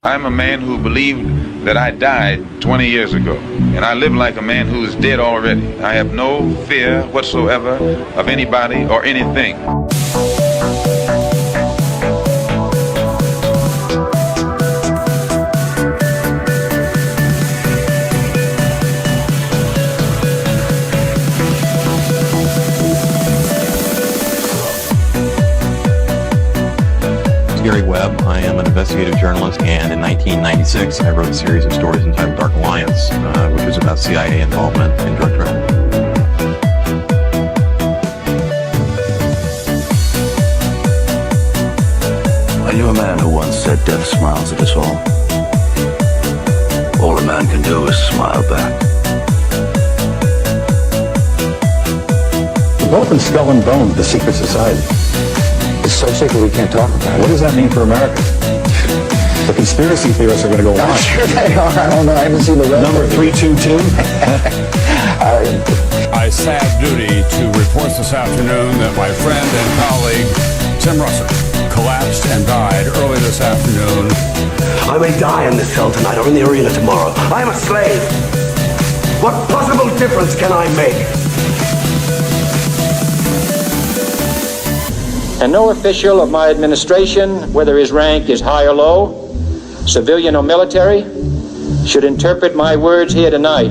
I'm a man who believed that I died 20 years ago, and I live like a man who is dead already. I have no fear whatsoever of anybody or anything. I am an investigative journalist, and in 1996, I wrote a series of stories entitled Dark Alliance, which was about CIA involvement in drug trafficking. I knew a man who once said death smiles at us all. All a man can do is smile back. We've both been skull and bone, the secret society. It's so secret we can't talk about it. What does that mean for America? The conspiracy theorists are going to go on. I'm sure they are. I don't know. I haven't seen the rest. Number 322. I have duty to report this afternoon that my friend and colleague, Tim Russert, collapsed and died early this afternoon. I may die in this cell tonight or in the arena tomorrow. I am a slave. What possible difference can I make? And no official of my administration, whether his rank is high or low, civilian or military, should interpret my words here tonight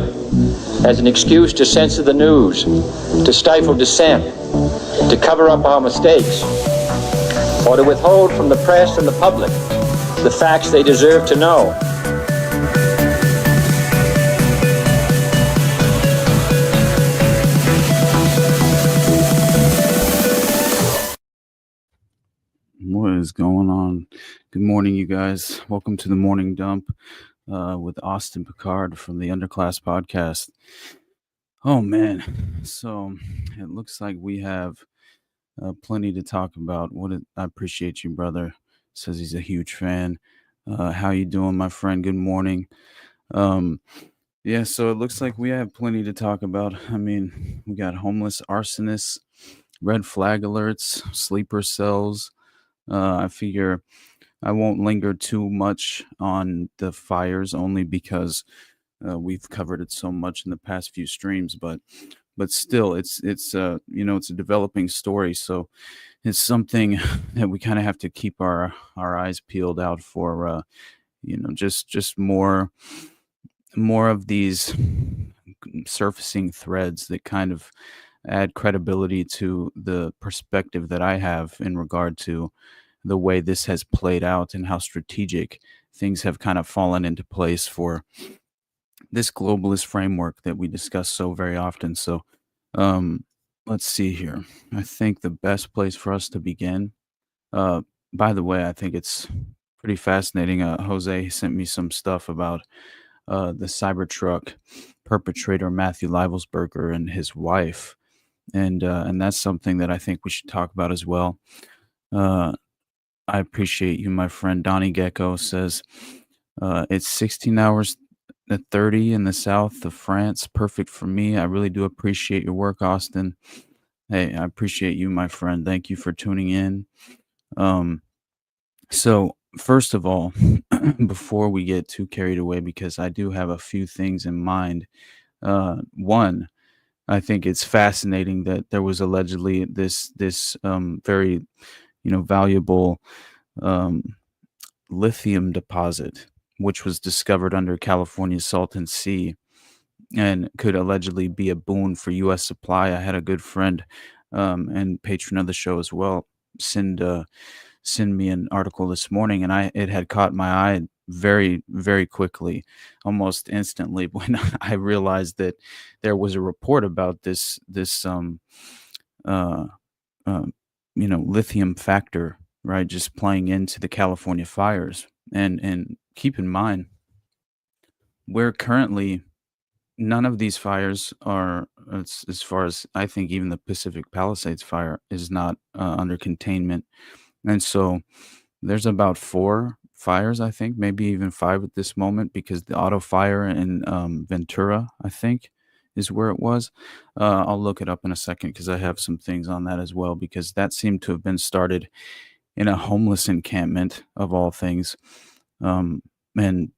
as an excuse to censor the news, to stifle dissent, to cover up our mistakes, or to withhold from the press and the public the facts they deserve to know. What is going on? Good morning, you guys. Welcome to the Morning Dump with Austin Picard from the Underclass Podcast. Oh, man. So it looks like we have plenty to talk about. I appreciate you, brother. Says he's a huge fan. How you doing, my friend? Good morning. Yeah, so it looks like we have plenty to talk about. I mean, we got homeless arsonists, red flag alerts, sleeper cells. I figure I won't linger too much on the fires, only because we've covered it so much in the past few streams. But still, it's a developing story, so it's something that we kind of have to keep our eyes peeled out for. Just more of these surfacing threads that kind of add credibility to the perspective that I have in regard to the way this has played out and how strategic things have kind of fallen into place for this globalist framework that we discuss so very often. So let's see here. I think the best place for us to begin, by the way, I think it's pretty fascinating. Jose sent me some stuff about the Cybertruck perpetrator Matthew Leibelsberger and his wife. And that's something that I think we should talk about as well. I appreciate you, my friend. Donnie Gecko says, it's 16 hours at 30 in the south of France. Perfect for me. I really do appreciate your work, Austin. Hey, I appreciate you, my friend. Thank you for tuning in. So first of all, before we get too carried away, because I do have a few things in mind. One, I think it's fascinating that there was allegedly this very, valuable lithium deposit, which was discovered under California's Salton Sea and could allegedly be a boon for U.S. supply. I had a good friend and patron of the show as well send me an article this morning, and it had caught my eye very, very quickly, almost instantly, when I realized that there was a report about this lithium factor, right, just playing into the California fires. And keep in mind, we're currently, none of these fires are, as far as I think, even the Pacific Palisades fire is not under containment. And so there's about 4 fires, I think, maybe even 5 at this moment, because the auto fire in Ventura, I think, is where it was. I'll look it up in a second because I have some things on that as well, because that seemed to have been started in a homeless encampment of all things. and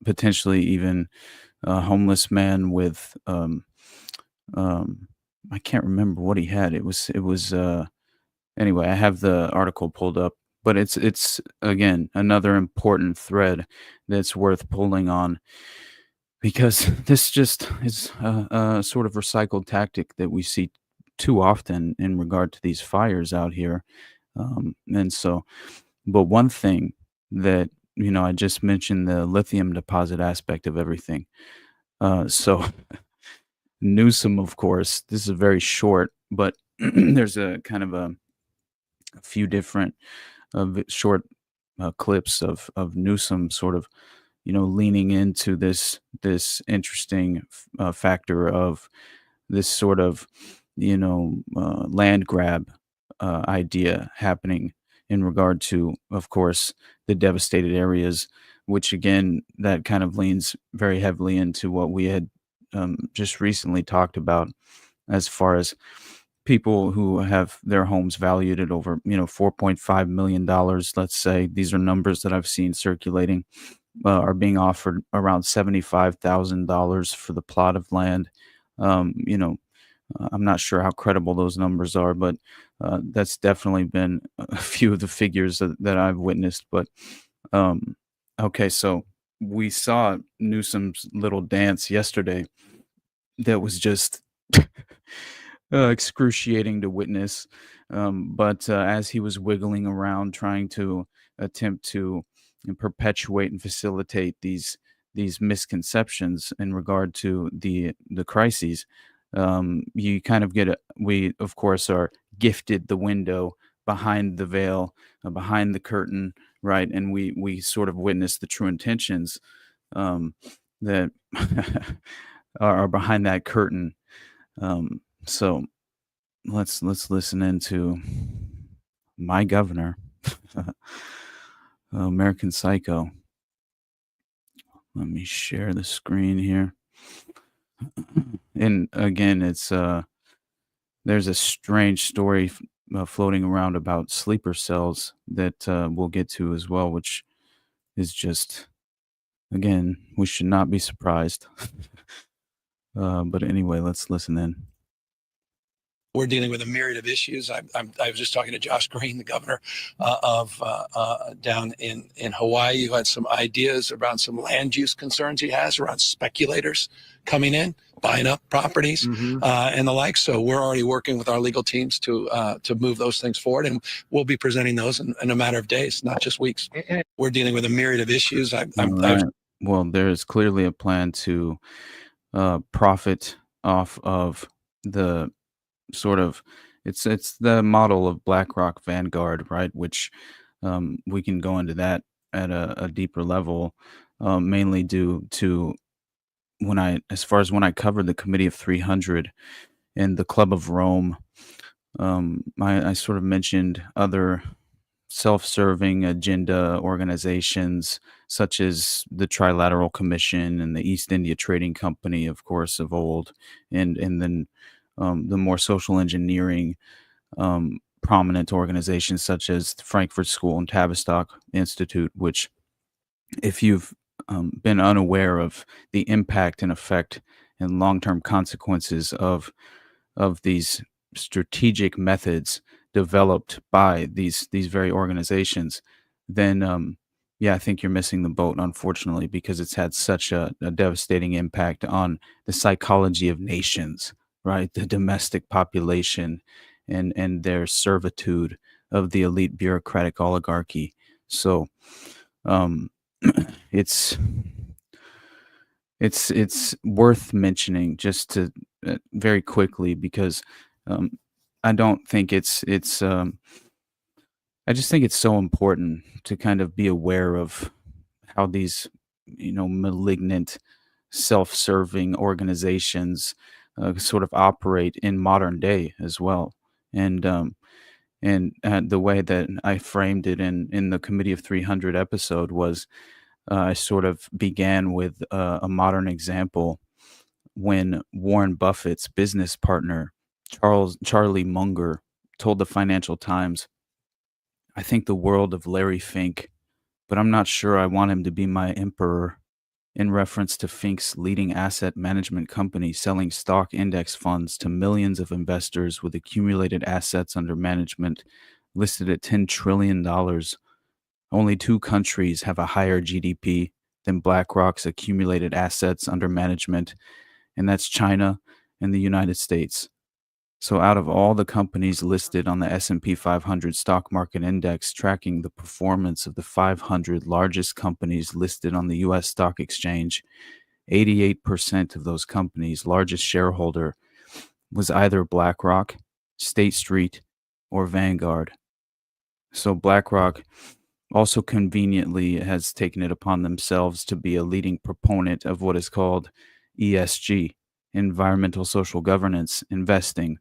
potentially even a homeless man with I can't remember what he had. It was anyway, I have the article pulled up, but it's again another important thread that's worth pulling on because this just is a sort of recycled tactic that we see too often in regard to these fires out here. And so, but one thing that I just mentioned the lithium deposit aspect of everything. So Newsom, of course, this is very short, but there's a kind of a few different short clips of Newsom sort of leaning into this interesting factor of this sort of land grab idea happening in regard to, of course, the devastated areas, which again that kind of leans very heavily into what we had just recently talked about as far as people who have their homes valued at over $4.5 million. Let's say these are numbers that I've seen circulating, are being offered around $75,000 for the plot of land. um, you know I'm not sure how credible those numbers are, but that's definitely been a few of the figures that I've witnessed. But um, okay, so we saw Newsom's little dance yesterday that was just excruciating to witness. But as he was wiggling around trying to attempt to perpetuate and facilitate these misconceptions in regard to the crises, you kind of we of course are gifted the window behind the veil, behind the curtain, right? And we sort of witness the true intentions um, that are behind that curtain. So let's listen into my governor, American Psycho. Let me share the screen here. And again, it's there's a strange story floating around about sleeper cells that we'll get to as well, which is just, again, we should not be surprised. But anyway, let's listen in. We're dealing with a myriad of issues. I was just talking to Josh Green, the governor of down in Hawaii, who had some ideas around some land use concerns he has around speculators coming in, buying up properties and the like. So we're already working with our legal teams to move those things forward, and we'll be presenting those in a matter of days, not just weeks. We're dealing with a myriad of issues. Well, there's clearly a plan to profit off of the sort of it's the model of BlackRock Vanguard, right? Which we can go into that at a deeper level, mainly due to when I covered the Committee of 300 and the Club of Rome. I sort of mentioned other self-serving agenda organizations such as the Trilateral Commission and the East India Trading Company, of course, of old, and then the more social engineering prominent organizations such as the Frankfurt School and Tavistock Institute, which, if you've been unaware of the impact and effect and long-term consequences of these strategic methods developed by these very organizations, then yeah, I think you're missing the boat, unfortunately, because it's had such a devastating impact on the psychology of nations, right? The domestic population and their servitude of the elite bureaucratic oligarchy. So um, it's worth mentioning just to very quickly because I don't think I just think it's so important to kind of be aware of how these malignant self-serving organizations sort of operate in modern day as well. And the way that I framed it in the Committee of 300 episode was I sort of began with a modern example when Warren Buffett's business partner, Charlie Munger, told the Financial Times, "I think the world of Larry Fink but I'm not sure I want him to be my emperor, in reference to Fink's leading asset management company selling stock index funds to millions of investors with accumulated assets under management listed at $10 trillion. Only two countries have a higher GDP than BlackRock's accumulated assets under management, and that's China and the United States. So out of all the companies listed on the S&P 500 stock market index tracking the performance of the 500 largest companies listed on the US stock exchange, 88% of those companies' largest shareholder was either BlackRock, State Street, or Vanguard. So BlackRock also conveniently has taken it upon themselves to be a leading proponent of what is called ESG, environmental social governance investing,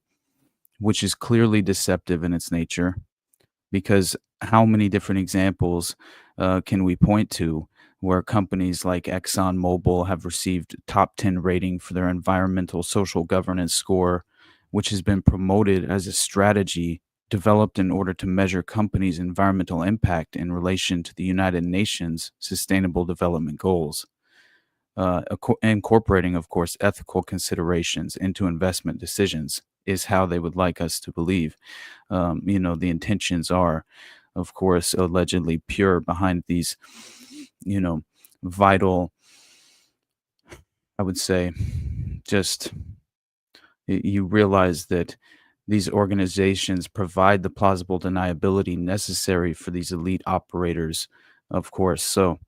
which is clearly deceptive in its nature, because how many different examples can we point to where companies like ExxonMobil have received top 10 rating for their environmental social governance score, which has been promoted as a strategy developed in order to measure companies' environmental impact in relation to the United Nations Sustainable Development Goals, incorporating, of course, ethical considerations into investment decisions is how they would like us to believe. The intentions are, of course, allegedly pure behind these, vital, I would say, just you realize that these organizations provide the plausible deniability necessary for these elite operators, of course. So,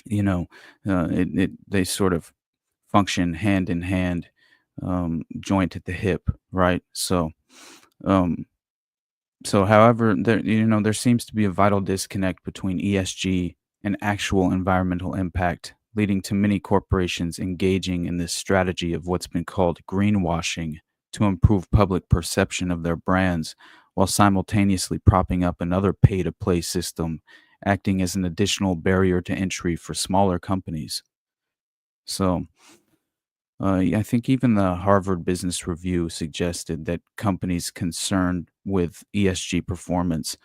they sort of function hand in hand, joint at the hip, right? Um, however, there seems to be a vital disconnect between ESG and actual environmental impact, leading to many corporations engaging in this strategy of what's been called greenwashing to improve public perception of their brands, while simultaneously propping up another pay-to-play system, acting as an additional barrier to entry for smaller companies. So, I think even the Harvard Business Review suggested that companies concerned with ESG performance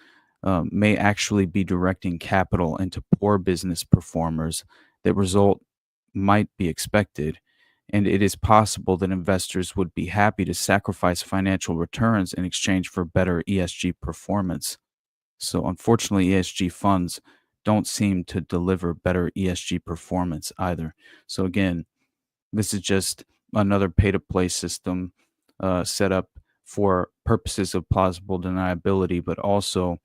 may actually be directing capital into poor business performers. That result might be expected, and it is possible that investors would be happy to sacrifice financial returns in exchange for better ESG performance. So, unfortunately, ESG funds don't seem to deliver better ESG performance either. So, again, this is just another pay-to-play system set up for purposes of plausible deniability, but also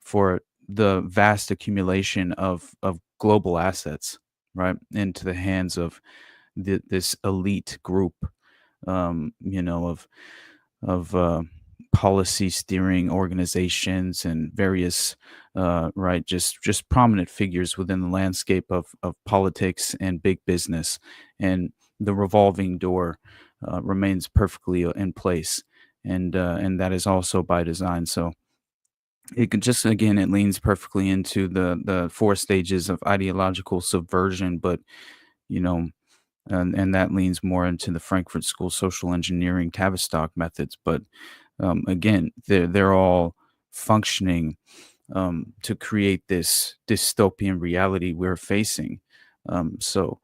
for the vast accumulation of global assets, right, into the hands of this elite group, of policy steering organizations and various, right, just prominent figures within the landscape of politics and big business. And the revolving door remains perfectly in place, and that is also by design. So it could just, again, it leans perfectly into the four stages of ideological subversion, but you know and that leans more into the Frankfurt School social engineering Tavistock methods. But again, they're all functioning to create this dystopian reality we're facing. So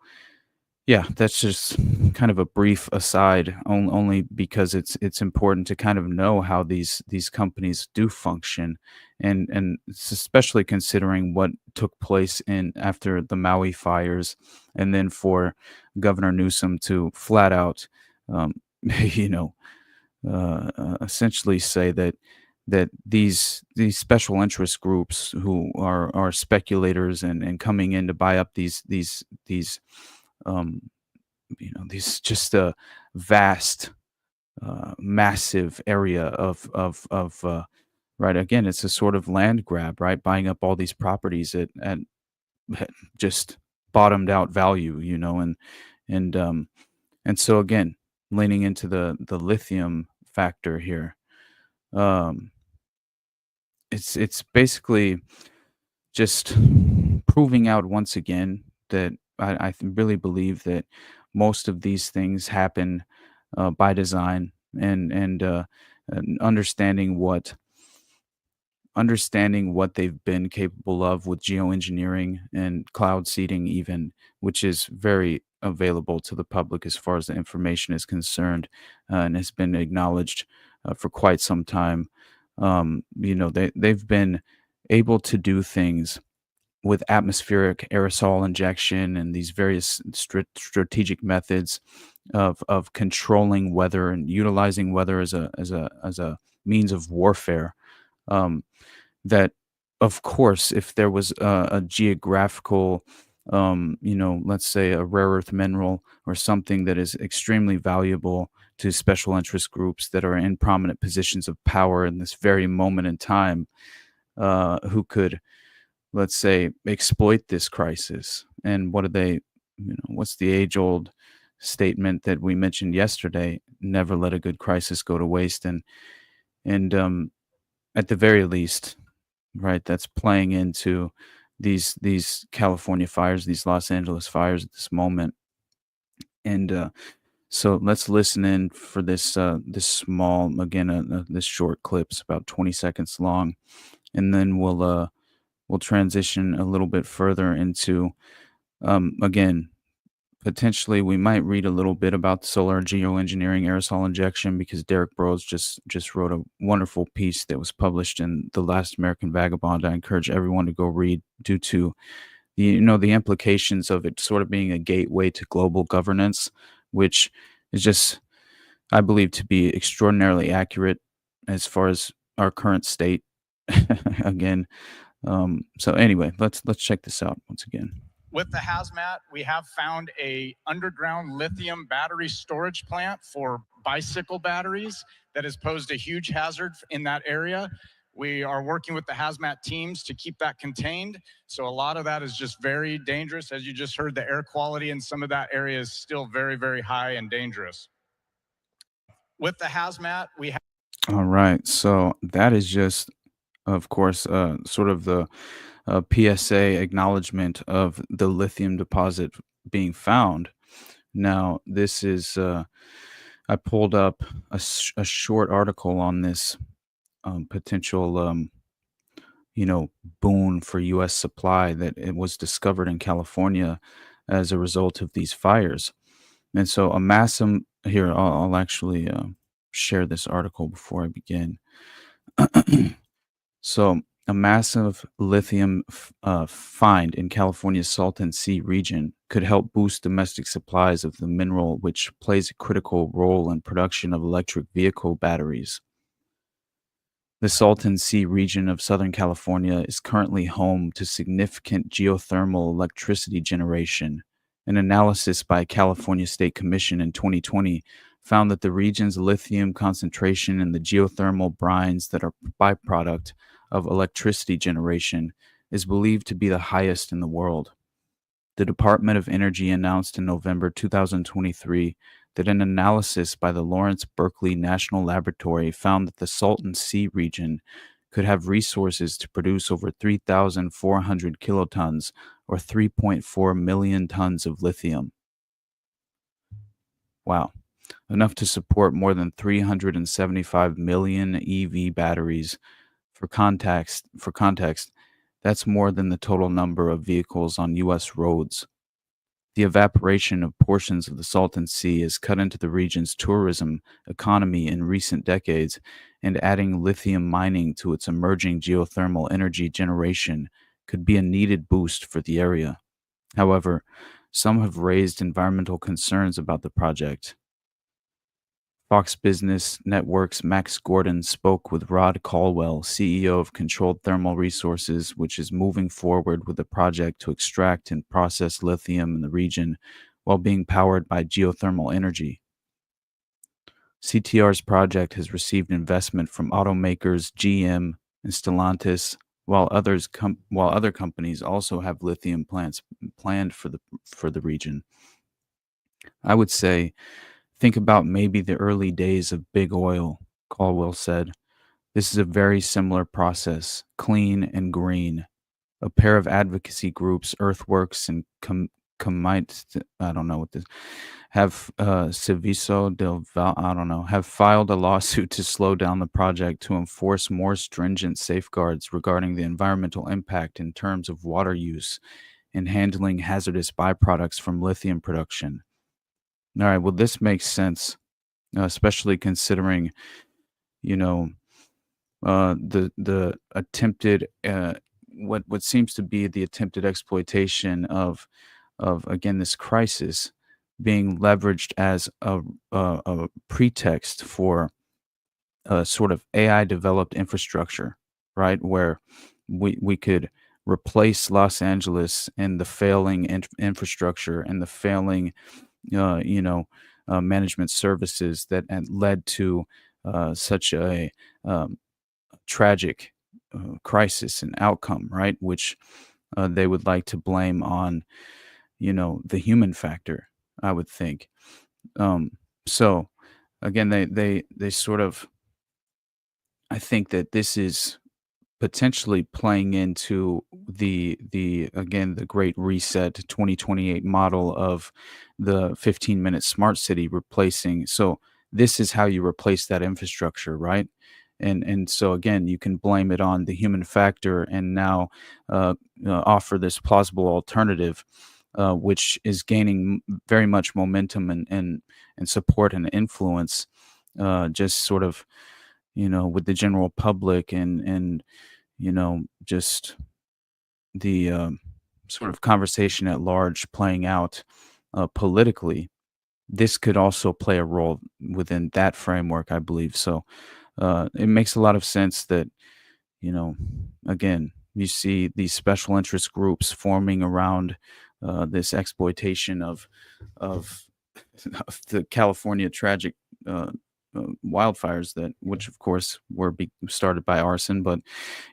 yeah, that's just kind of a brief aside, only because it's important to kind of know how these companies do function, and it's especially considering what took place in after the Maui fires, and then for Governor Newsom to flat out, um, you know, essentially say that these special interest groups who are speculators and coming in to buy up these um, these just a vast, massive area of right. Again, it's a sort of land grab, right? Buying up all these properties at just bottomed out value, and and so again, leaning into the lithium factor here, um, it's basically just proving out once again that really believe that most of these things happen by design, and understanding what understanding what they've been capable of with geoengineering and cloud seeding, even, which is very available to the public as far as the information is concerned, and has been acknowledged for quite some time. They've been able to do things with atmospheric aerosol injection and these various strategic methods of controlling weather and utilizing weather as a means of warfare. Um, that, of course, if there was a geographical, let's say a rare earth mineral or something that is extremely valuable to special interest groups that are in prominent positions of power in this very moment in time, who could, let's say, exploit this crisis. And what do they, what's the age old statement that we mentioned yesterday? Never let a good crisis go to waste. And at the very least, right, that's playing into these California fires, these Los Angeles fires at this moment. And so let's listen in for this small, again, this short clip's about 20 seconds long, and then we'll transition a little bit further into, again, potentially we might read a little bit about solar geoengineering aerosol injection, because Derek Burrows just wrote a wonderful piece that was published in The Last American Vagabond. I encourage everyone to go read, due to the implications of it sort of being a gateway to global governance, which is just, I believe, to be extraordinarily accurate as far as our current state. Again, so anyway, let's check this out once again. With the hazmat, we have found a underground lithium battery storage plant for bicycle batteries that has posed a huge hazard in that area. We are working with the hazmat teams to keep that contained. So a lot of that is just very dangerous. As you just heard, the air quality in some of that area is still very, very high and dangerous. With the hazmat, we have... All right, so that is just, of course, sort of the PSA acknowledgement of the lithium deposit being found. Now, this is, I pulled up a short article on this potential, boon for U.S. supply that it was discovered in California as a result of these fires. And so a massive, here, I'll actually share this article before I begin. So, a massive lithium find in California's Salton Sea region could help boost domestic supplies of the mineral, which plays a critical role in production of electric vehicle batteries. The Salton Sea region of Southern California is currently home to significant geothermal electricity generation. An analysis by California State Commission in 2020 found that the region's lithium concentration in the geothermal brines that are byproduct of electricity generation is believed to be the highest in the world. The Department of Energy announced in November 2023 that an analysis by the Lawrence Berkeley National Laboratory found that the Salton Sea region could have resources to produce over 3,400 kilotons, or 3.4 million tons of lithium. Wow. Enough to support more than 375 million EV batteries. For context, that's more than the total number of vehicles on U.S. roads. The evaporation of portions of the Salton Sea has cut into the region's tourism economy in recent decades, and adding lithium mining to its emerging geothermal energy generation could be a needed boost for the area. However, some have raised environmental concerns about the project. Fox Business Network's Max Gordon spoke with Rod Caldwell, CEO of Controlled Thermal Resources, which is moving forward with a project to extract and process lithium in the region while being powered by geothermal energy. CTR's project has received investment from automakers GM and Stellantis, while other companies also have lithium plants planned for the region. I would say, think about maybe the early days of big oil, Caldwell said. This is a very similar process, clean and green. A pair of advocacy groups, Earthworks and I don't know what this, have Civiso del Val, I don't know, have filed a lawsuit to slow down the project to enforce more stringent safeguards regarding the environmental impact in terms of water use and handling hazardous byproducts from lithium production. All right, well, this makes sense, especially considering, you know, the attempted what seems to be the attempted exploitation of again this crisis being leveraged as a pretext for a sort of AI developed infrastructure, right? Where we could replace Los Angeles and the failing infrastructure and the failing, you know, management services that had led to such a tragic crisis and outcome, right? Which they would like to blame on, you know, the human factor, I would think. Um, so again, they sort of, I think that this is potentially playing into the again the great reset 2028 model of the 15-minute smart city replacing. So this is how you replace that infrastructure, right? And so again you can blame it on the human factor and now offer this plausible alternative, which is gaining very much momentum and support and influence, just sort of, you know, with the general public and you know, just the sort of conversation at large playing out politically. This could also play a role within that framework, I believe. So it makes a lot of sense that, you know, again, you see these special interest groups forming around this exploitation of, of the California tragic wildfires, that which of course were started by arson. But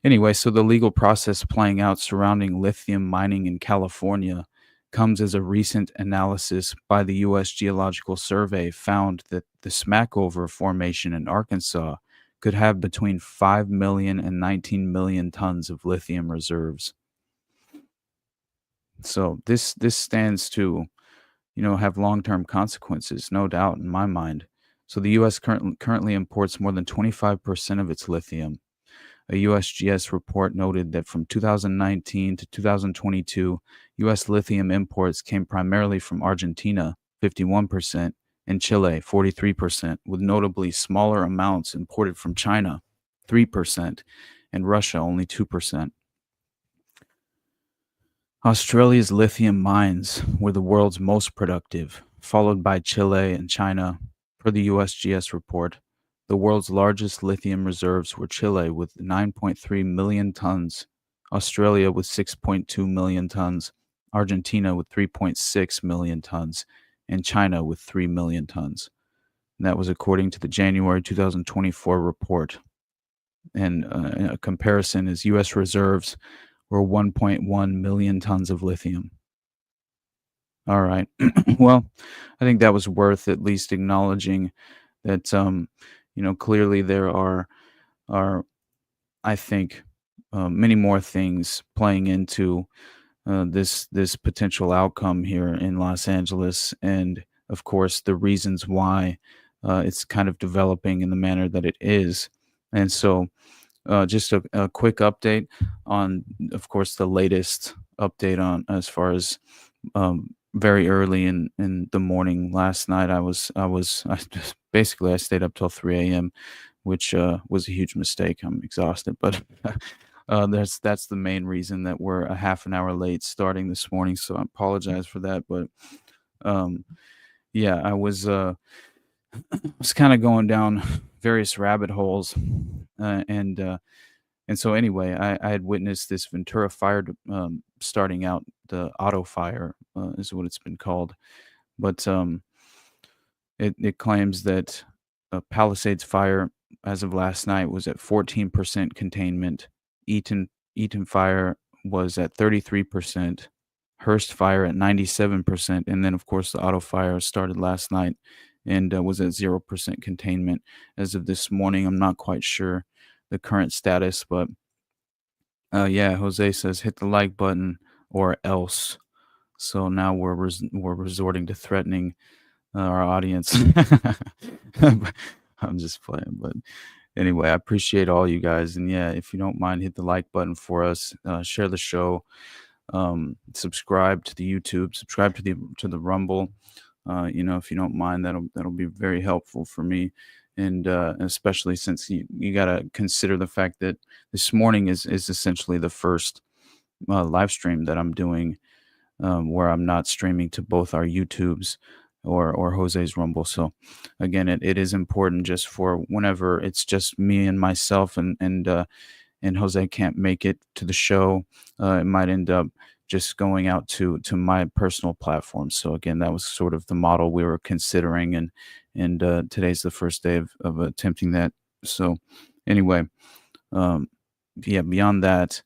anyway, so the legal process playing out surrounding lithium mining in California comes as a recent analysis by the U.S. Geological Survey found that the Smackover Formation in Arkansas could have between 5 million and 19 million tons of lithium reserves. So this stands to, you know, have long-term consequences, no doubt in my mind. So the U.S. currently imports more than 25% of its lithium. A USGS report noted that from 2019 to 2022, U.S. lithium imports came primarily from Argentina, 51%, and Chile, 43%, with notably smaller amounts imported from China, 3%, and Russia, only 2%. Australia's lithium mines were the world's most productive, followed by Chile and China. Per the USGS report, the world's largest lithium reserves were Chile with 9.3 million tons, Australia with 6.2 million tons, Argentina with 3.6 million tons, and China with 3 million tons. And that was according to the January 2024 report. And a comparison is U.S. reserves were 1.1 million tons of lithium. All right. Well, I think that was worth at least acknowledging that, you know, clearly there are I think, many more things playing into this potential outcome here in Los Angeles, and of course the reasons why it's kind of developing in the manner that it is. And so, just a quick update on, of course, the latest update on as far as very early in the morning last night. I just basically I stayed up till 3 a.m., which was a huge mistake. I'm exhausted, but that's the main reason that we're a half an hour late starting this morning. So I apologize for that. But yeah, I was kind of going down various rabbit holes, and so anyway, I had witnessed this Ventura fire starting out. The auto fire is what it's been called, but it claims that Palisades fire, as of last night, was at 14% containment. Eaton fire was at 33%. Hearst fire at 97%, and then of course the auto fire started last night and was at 0% containment as of this morning. I'm not quite sure the current status, but yeah, Jose says hit the like button or else. So now we're resorting to threatening our audience. I'm just playing, but anyway, I appreciate all you guys, and yeah, if you don't mind, hit the like button for us, share the show, subscribe to the YouTube, subscribe to the Rumble. If you don't mind, that'll be very helpful for me, and especially since you gotta consider the fact that this morning is essentially the first live stream that I'm doing, where I'm not streaming to both our YouTubes or Jose's Rumble. So again, it is important just for whenever it's just me and myself, and Jose can't make it to the show, it might end up just going out to my personal platform. So again, that was sort of the model we were considering, and today's the first day of attempting that. So anyway, yeah, beyond that,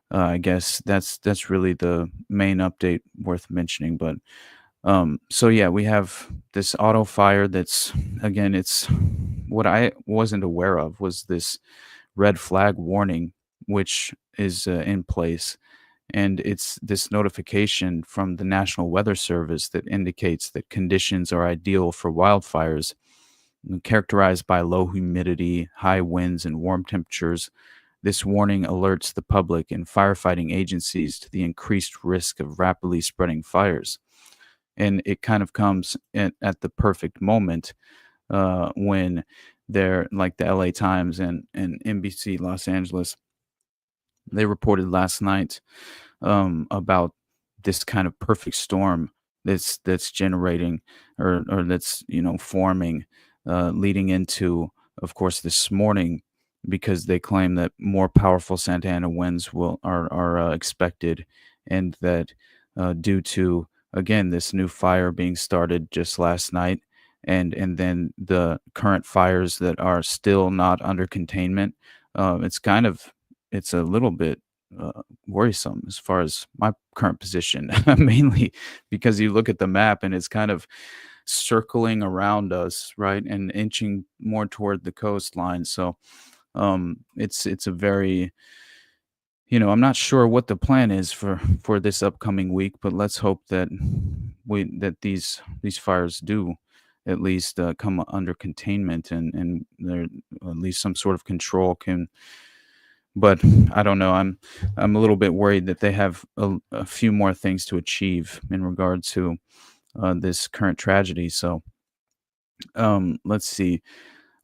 I guess that's really the main update worth mentioning. But so yeah, we have this auto fire that's, again, it's what I wasn't aware of was this red flag warning, which is in place. And it's this notification from the National Weather Service that indicates that conditions are ideal for wildfires, characterized by low humidity, high winds, and warm temperatures. This warning alerts the public and firefighting agencies to the increased risk of rapidly spreading fires. And it kind of comes at the perfect moment, when they're like the LA Times and NBC Los Angeles, they reported last night about this kind of perfect storm that's generating, or that's forming, leading into, of course, this morning, because they claim that more powerful Santa Ana winds are expected, and that due to, again, this new fire being started just last night, and then the current fires that are still not under containment, it's a little bit worrisome as far as my current position, mainly because you look at the map and it's kind of circling around us, right, and inching more toward the coastline. So it's a very, I'm not sure what the plan is for this upcoming week, but let's hope that these fires do at least come under containment, and there at least some sort of control can. But I don't know. I'm a little bit worried that they have a few more things to achieve in regard to this current tragedy. So let's see.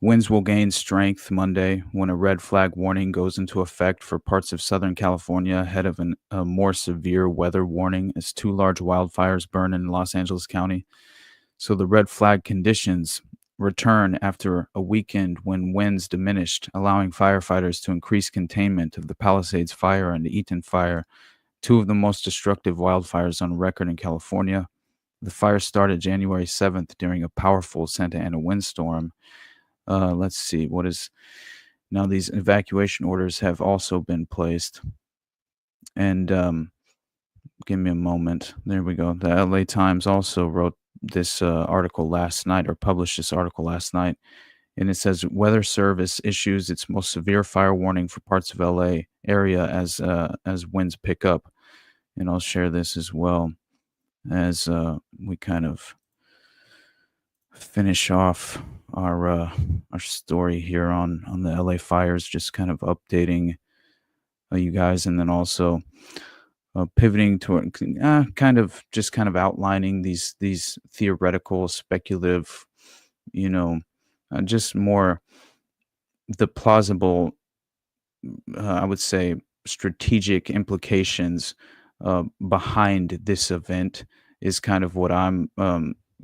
Winds will gain strength Monday when a red flag warning goes into effect for parts of Southern California ahead of a more severe weather warning as 2 large wildfires burn in Los Angeles County. So the red flag conditions return after a weekend when winds diminished, allowing firefighters to increase containment of the Palisades Fire and the Eaton Fire, 2 of the most destructive wildfires on record in California. The fire started January 7th during a powerful Santa Ana windstorm. Let's see, now these evacuation orders have also been placed. And give me a moment. There we go. The LA Times also wrote this article last night, or published this article last night. And it says Weather Service issues its most severe fire warning for parts of LA area as winds pick up. And I'll share this as well as we kind of finish off our story here on the LA fires, just kind of updating you guys, and then also pivoting to kind of outlining these theoretical, speculative, just more the plausible, I would say, strategic implications behind this event is kind of what I'm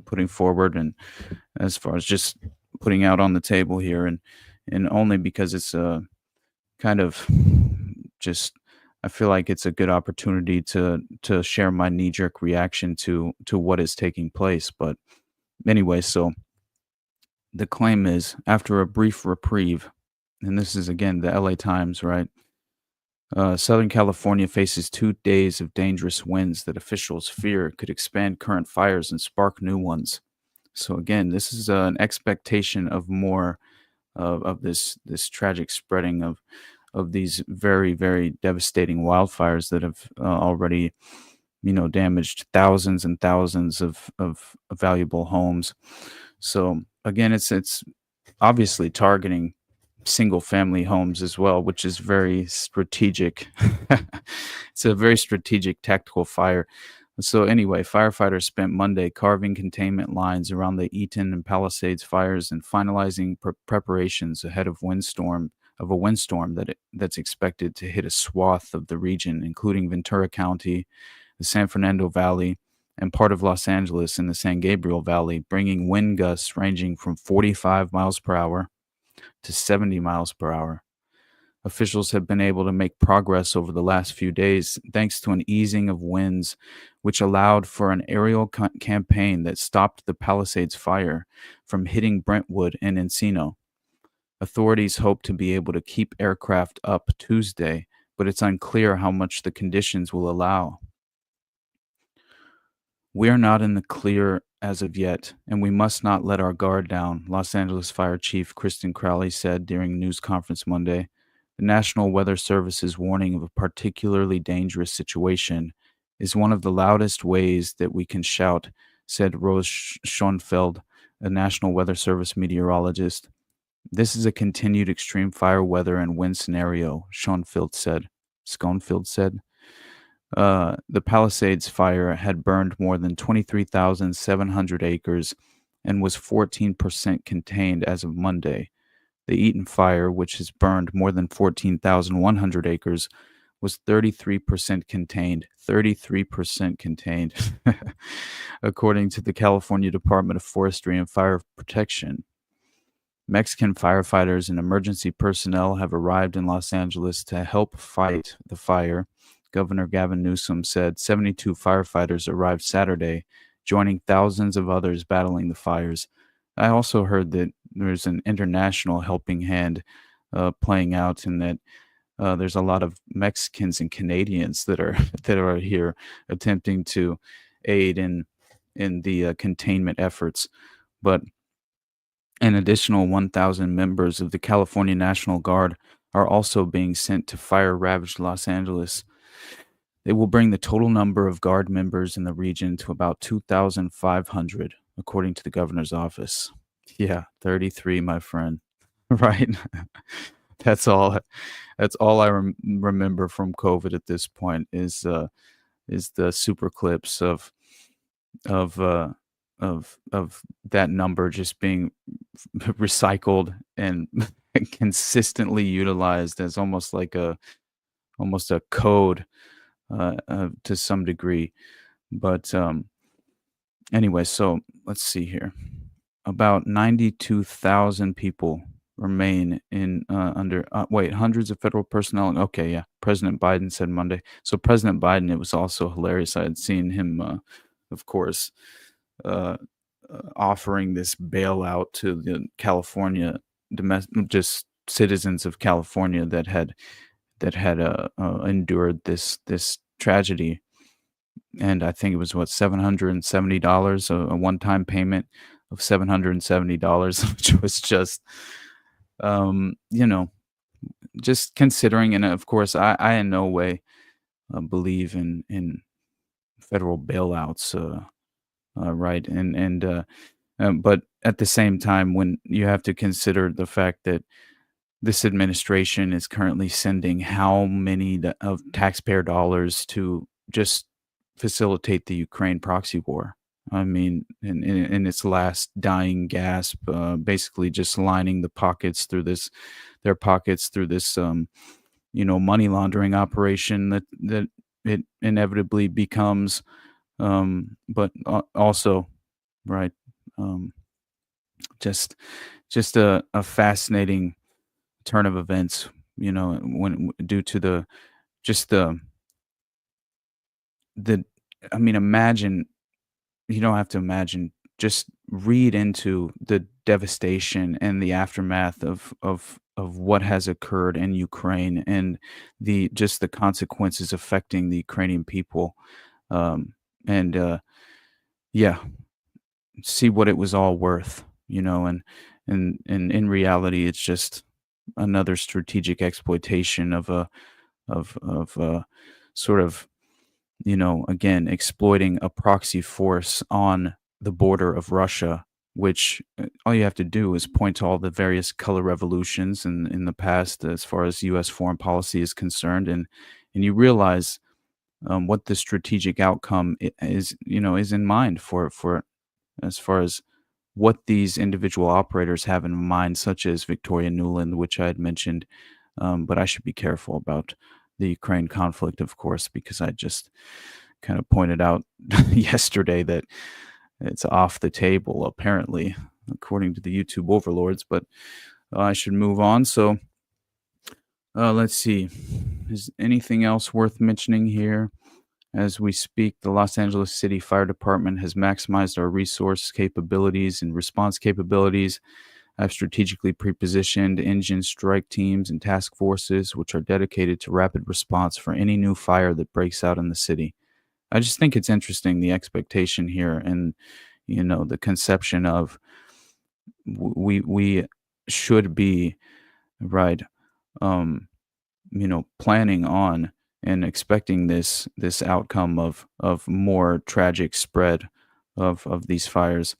putting forward, and as far as just putting out on the table here, and only because it's a kind of just, I feel like it's a good opportunity to share my knee-jerk reaction to what is taking place. But anyway, so the claim is, after a brief reprieve, and this is again the LA Times, right? Southern California faces 2 days of dangerous winds that officials fear could expand current fires and spark new ones. So again, this is an expectation of more of this tragic spreading of these very, very devastating wildfires that have already damaged thousands and thousands of valuable homes. So again, it's obviously targeting single family homes as well, which is very strategic. It's a very strategic tactical fire. So anyway, firefighters spent Monday carving containment lines around the Eaton and Palisades fires and finalizing preparations ahead of a windstorm that's expected to hit a swath of the region, including Ventura County, the San Fernando Valley, and part of Los Angeles in the San Gabriel Valley, bringing wind gusts ranging from 45 miles per hour to 70 miles per hour. Officials have been able to make progress over the last few days thanks to an easing of winds, which allowed for an aerial campaign that stopped the Palisades fire from hitting Brentwood and Encino. Authorities hope to be able to keep aircraft up Tuesday, but it's unclear how much the conditions will allow. We are not in the clear as of yet, and we must not let our guard down, Los Angeles Fire Chief Kristen Crowley said during a news conference Monday. The National Weather Service's warning of a particularly dangerous situation is one of the loudest ways that we can shout, said Rose Schoenfeld, a National Weather Service meteorologist. This is a continued extreme fire weather and wind scenario, Schoenfeld said. The Palisades fire had burned more than 23,700 acres and was 14% contained as of Monday. The Eaton fire, which has burned more than 14,100 acres, was 33% contained. 33% contained, according to the California Department of Forestry and Fire Protection. Mexican firefighters and emergency personnel have arrived in Los Angeles to help fight the fire. Governor Gavin Newsom said 72 firefighters arrived Saturday, joining thousands of others battling the fires. I also heard that there's an international helping hand playing out, and that there's a lot of Mexicans and Canadians that are here attempting to aid in the containment efforts. But an additional 1,000 members of the California National Guard are also being sent to fire-ravaged Los Angeles. They will bring the total number of Guard members in the region to about 2,500, according to the governor's office. Yeah, 33, my friend. Right? That's all I remember from COVID at this point is the super clips of that number just being recycled and consistently utilized as almost a code to some degree. But anyway, so let's see here. About 92,000 people remain in hundreds of federal personnel. Okay, yeah. President Biden said Monday. So President Biden, it was also hilarious. I had seen him, of course, offering this bailout to the California just citizens of California that had endured this tragedy. And I think it was $770, a one-time payment of $770, which was just, just considering. And of course, I in no way believe in federal bailouts, right? But at the same time, when you have to consider the fact that this administration is currently sending how many of taxpayer dollars to just facilitate the Ukraine proxy war. I mean, in its last dying gasp, basically just lining their pockets through this, money laundering operation that it inevitably becomes, but also, right, just a fascinating turn of events, when due to the imagine, you don't have to imagine, just read into the devastation and the aftermath of what has occurred in Ukraine and the consequences affecting the Ukrainian people, see what it was all worth, and in reality, it's just another strategic exploitation of sort of again, exploiting a proxy force on the border of Russia, which all you have to do is point to all the various color revolutions in the past as far as U.S. foreign policy is concerned, and you realize what the strategic outcome is in mind for as far as what these individual operators have in mind, such as Victoria Nuland, which I had mentioned. But I should be careful about the Ukraine conflict, of course, because I just kind of pointed out yesterday that it's off the table, apparently, according to the YouTube overlords. But I should move on. So let's see. Is anything else worth mentioning here? As we speak, the Los Angeles City Fire Department has maximized our resource capabilities and response capabilities. I've strategically pre-positioned engine strike teams and task forces, which are dedicated to rapid response for any new fire that breaks out in the city. I just think it's interesting, the expectation here and, the conception of we should be, right, planning on and expecting this outcome of more tragic spread of these fires,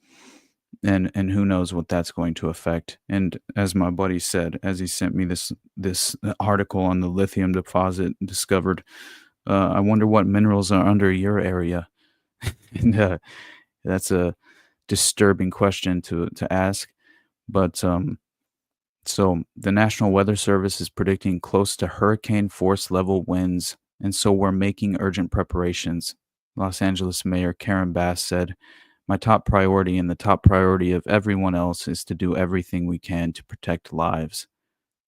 and who knows what that's going to affect. And as my buddy said, as he sent me this article on the lithium deposit discovered, I wonder what minerals are under your area. And that's a disturbing question to ask. But so the National Weather Service is predicting close to hurricane force level winds, and so we're making urgent preparations. Los Angeles Mayor Karen Bass said, "My top priority and the top priority of everyone else is to do everything we can to protect lives."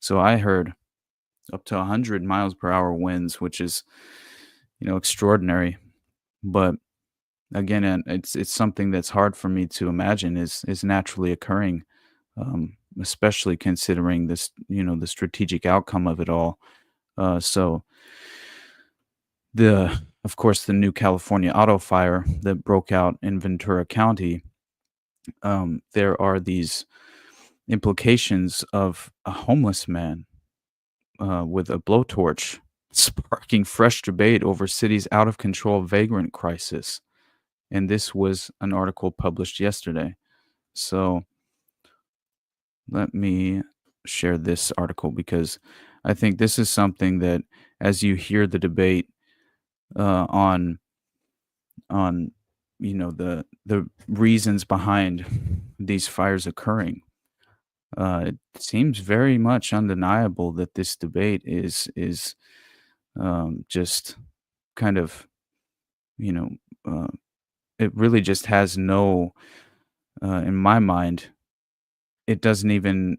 So I heard up to 100 miles per hour winds, which is, extraordinary. But again, it's something that's hard for me to imagine is naturally occurring, especially considering this, the strategic outcome of it all. So of course, the new California auto fire that broke out in Ventura County, there are these implications of a homeless man with a blowtorch sparking fresh debate over city's out of control vagrant crisis. And this was an article published yesterday. So let me share this article because I think this is something that, as you hear the debate on the reasons behind these fires occurring, it seems very much undeniable that this debate is just kind of, it really just has no, in my mind, it doesn't even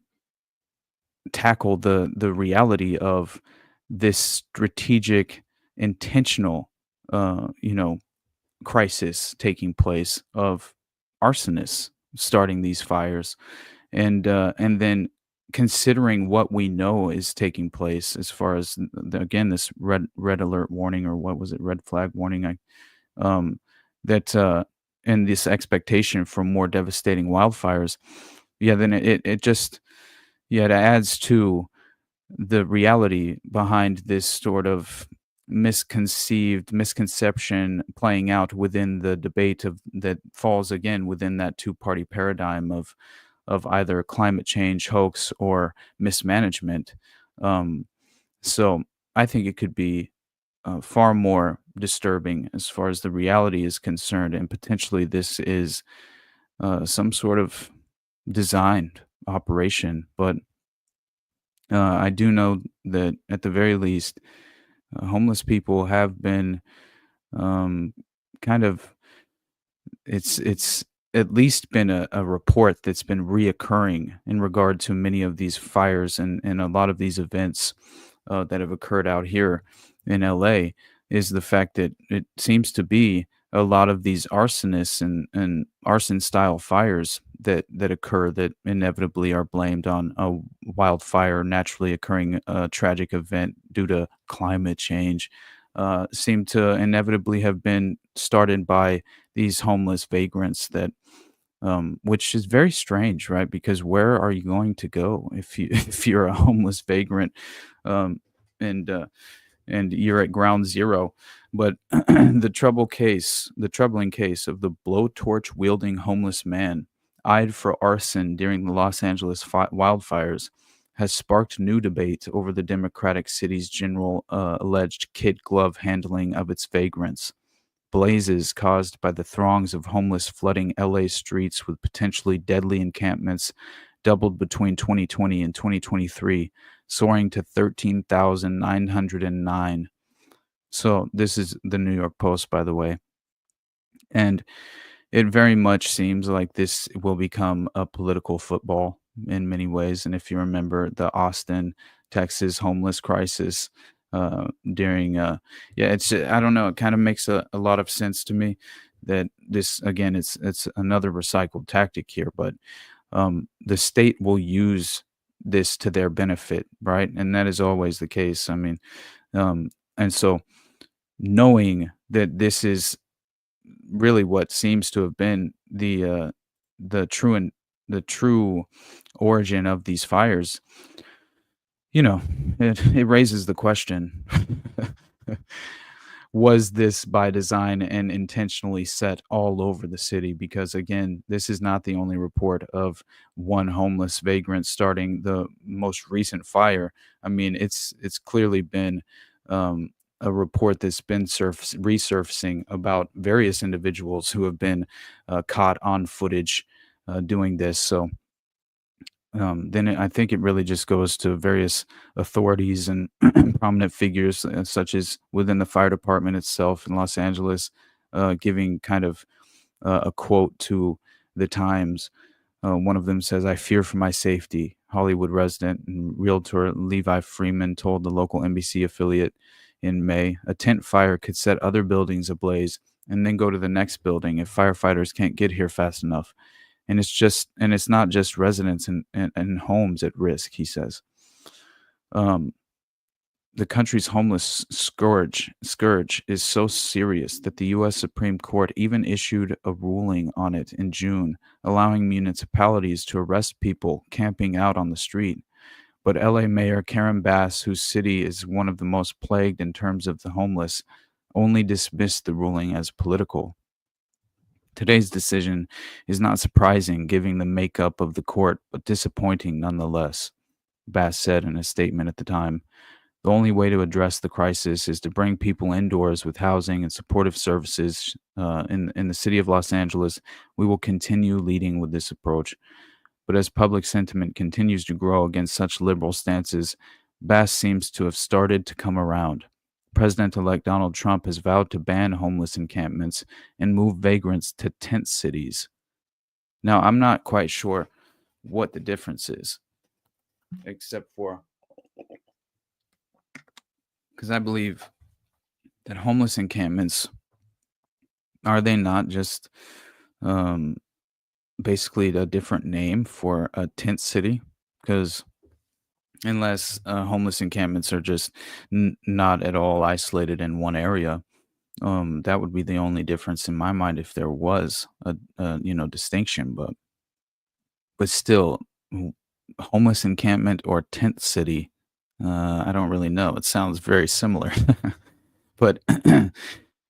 tackle the reality of this strategic, intentional, crisis taking place of arsonists starting these fires, and then considering what we know is taking place as far as again this red alert warning, or what was it, red flag warning, that and this expectation for more devastating wildfires. Yeah, then it just, yeah, it adds to the reality behind this sort of misconception playing out within the debate of that falls again within that two-party paradigm of either climate change hoax or mismanagement. So I think it could be far more disturbing as far as the reality is concerned, and potentially this is some sort of designed operation. But I do know that at the very least, homeless people have been kind of, it's at least been a report that's been reoccurring in regard to many of these fires and a lot of these events that have occurred out here in LA, is the fact that it seems to be a lot of these arsonists and arson style fires that occur that inevitably are blamed on a wildfire naturally occurring tragic event due to climate change, seem to inevitably have been started by these homeless vagrants that which is very strange, right? Because where are you going to go if you if you're a homeless vagrant? And and you're at ground zero. But the troubling case of the blowtorch wielding homeless man eyed for arson during the Los Angeles wildfires has sparked new debate over the Democratic city's general alleged kid glove handling of its vagrants. Blazes caused by the throngs of homeless flooding LA streets with potentially deadly encampments doubled between 2020 and 2023, soaring to 13,909. So this is the New York Post, by the way. And it very much seems like this will become a political football in many ways. And if you remember the Austin, Texas homeless crisis during, I don't know, it kind of makes a lot of sense to me that this, again, it's another recycled tactic here, but the state will use this to their benefit, right? And that is always the case. I mean, and so knowing that this is really what seems to have been the true origin of these fires, it raises the question: was this by design and intentionally set all over the city? Because again, this is not the only report of one homeless vagrant starting the most recent fire. I mean, it's clearly been a report that's been resurfacing about various individuals who have been caught on footage doing this. So then I think it really just goes to various authorities and prominent figures, such as within the fire department itself in Los Angeles, giving kind of a quote to the Times. One of them says, "I fear for my safety." Hollywood resident and realtor Levi Freeman told the local NBC affiliate in May, a tent fire could set other buildings ablaze and then go to the next building if firefighters can't get here fast enough. And it's not just residents and homes at risk, he says. The country's homeless scourge is so serious that the U.S. Supreme Court even issued a ruling on it in June, allowing municipalities to arrest people camping out on the street. But LA Mayor Karen Bass, whose city is one of the most plagued in terms of the homeless, only dismissed the ruling as political. Today's decision is not surprising given the makeup of the court, but disappointing nonetheless, Bass said in a statement at the time. The only way to address the crisis is to bring people indoors with housing and supportive services. In the city of Los Angeles, we will continue leading with this approach. But as public sentiment continues to grow against such liberal stances, Bass seems to have started to come around. President-elect Donald Trump has vowed to ban homeless encampments and move vagrants to tent cities. Now, I'm not quite sure what the difference is, except for because I believe that homeless encampments, are they not just basically a different name for a tent city? Because unless homeless encampments are just not at all isolated in one area, that would be the only difference in my mind if there was a distinction. But still, homeless encampment or tent city, I don't really know. It sounds very similar. But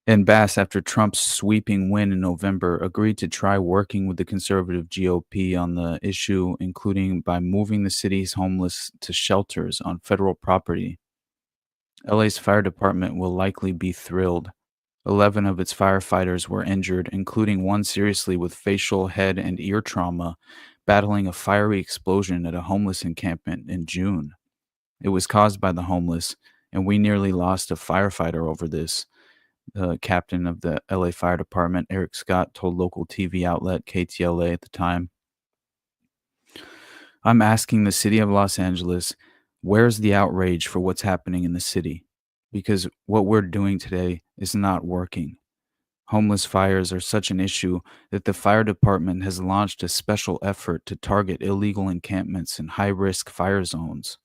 and Bass, after Trump's sweeping win in November, agreed to try working with the conservative GOP on the issue, including by moving the city's homeless to shelters on federal property. LA's fire department will likely be thrilled. 11 of its firefighters were injured, including one seriously with facial, head, and ear trauma, battling a fiery explosion at a homeless encampment in June. It was caused by the homeless, and we nearly lost a firefighter over this. The captain of the LA Fire Department, Eric Scott, told local TV outlet KTLA at the time. I'm asking the city of Los Angeles, where's the outrage for what's happening in the city? Because what we're doing today is not working. Homeless fires are such an issue that the fire department has launched a special effort to target illegal encampments in high-risk fire zones.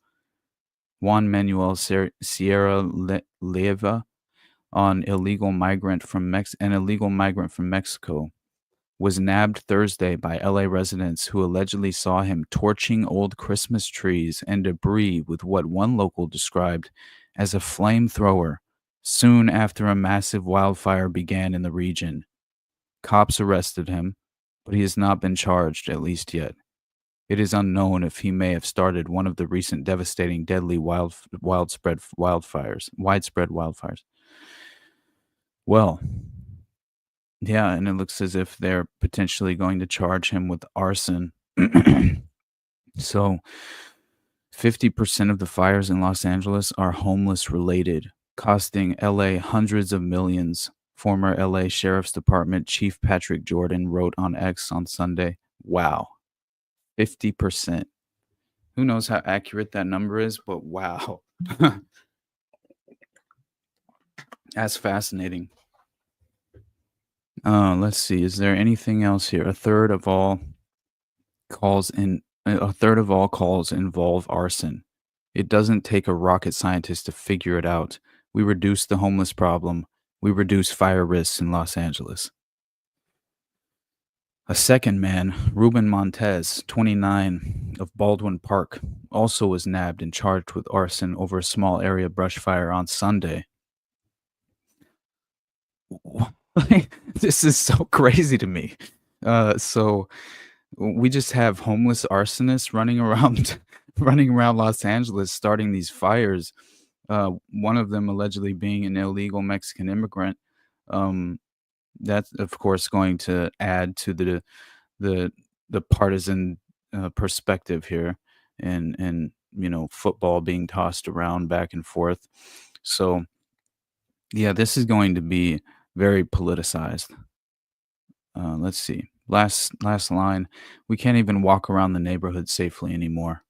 Juan Manuel Sierra Leva, an illegal migrant from Mexico, was nabbed Thursday by LA residents who allegedly saw him torching old Christmas trees and debris with what one local described as a flamethrower soon after a massive wildfire began in the region. Cops arrested him, but he has not been charged, at least yet. It is unknown if he may have started one of the recent devastating, deadly widespread wildfires. Well, yeah, and it looks as if they're potentially going to charge him with arson. So, 50% of the fires in Los Angeles are homeless related, costing LA hundreds of millions. Former LA Sheriff's Department Chief Patrick Jordan wrote on X on Sunday. Wow. 50%. Who knows how accurate that number is, but wow. That's fascinating. Let's see. Is there anything else here? A third of all calls involve arson. It doesn't take a rocket scientist to figure it out. We reduce the homeless problem. We reduce fire risks in Los Angeles. A second man, Ruben Montez, 29, of Baldwin Park, also was nabbed and charged with arson over a small area brush fire on Sunday. This is so crazy to me. So we just have homeless arsonists running around Los Angeles starting these fires. One of them allegedly being an illegal Mexican immigrant. That's of course going to add to the partisan perspective here, and football being tossed around back and forth. So yeah, this is going to be very politicized. Let's see. Last line. We can't even walk around the neighborhood safely anymore.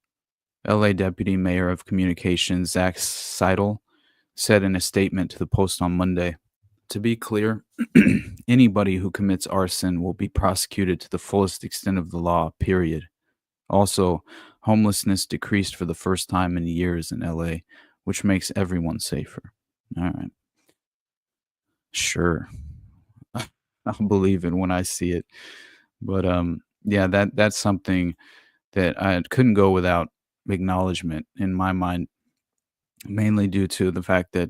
LA Deputy Mayor of Communications Zach Seidel said in a statement to the Post on Monday. To be clear, anybody who commits arson will be prosecuted to the fullest extent of the law, period. Also, homelessness decreased for the first time in years in LA, which makes everyone safer. All right. Sure. I'll believe it when I see it. But yeah, that's something that I couldn't go without acknowledgement in my mind, mainly due to the fact that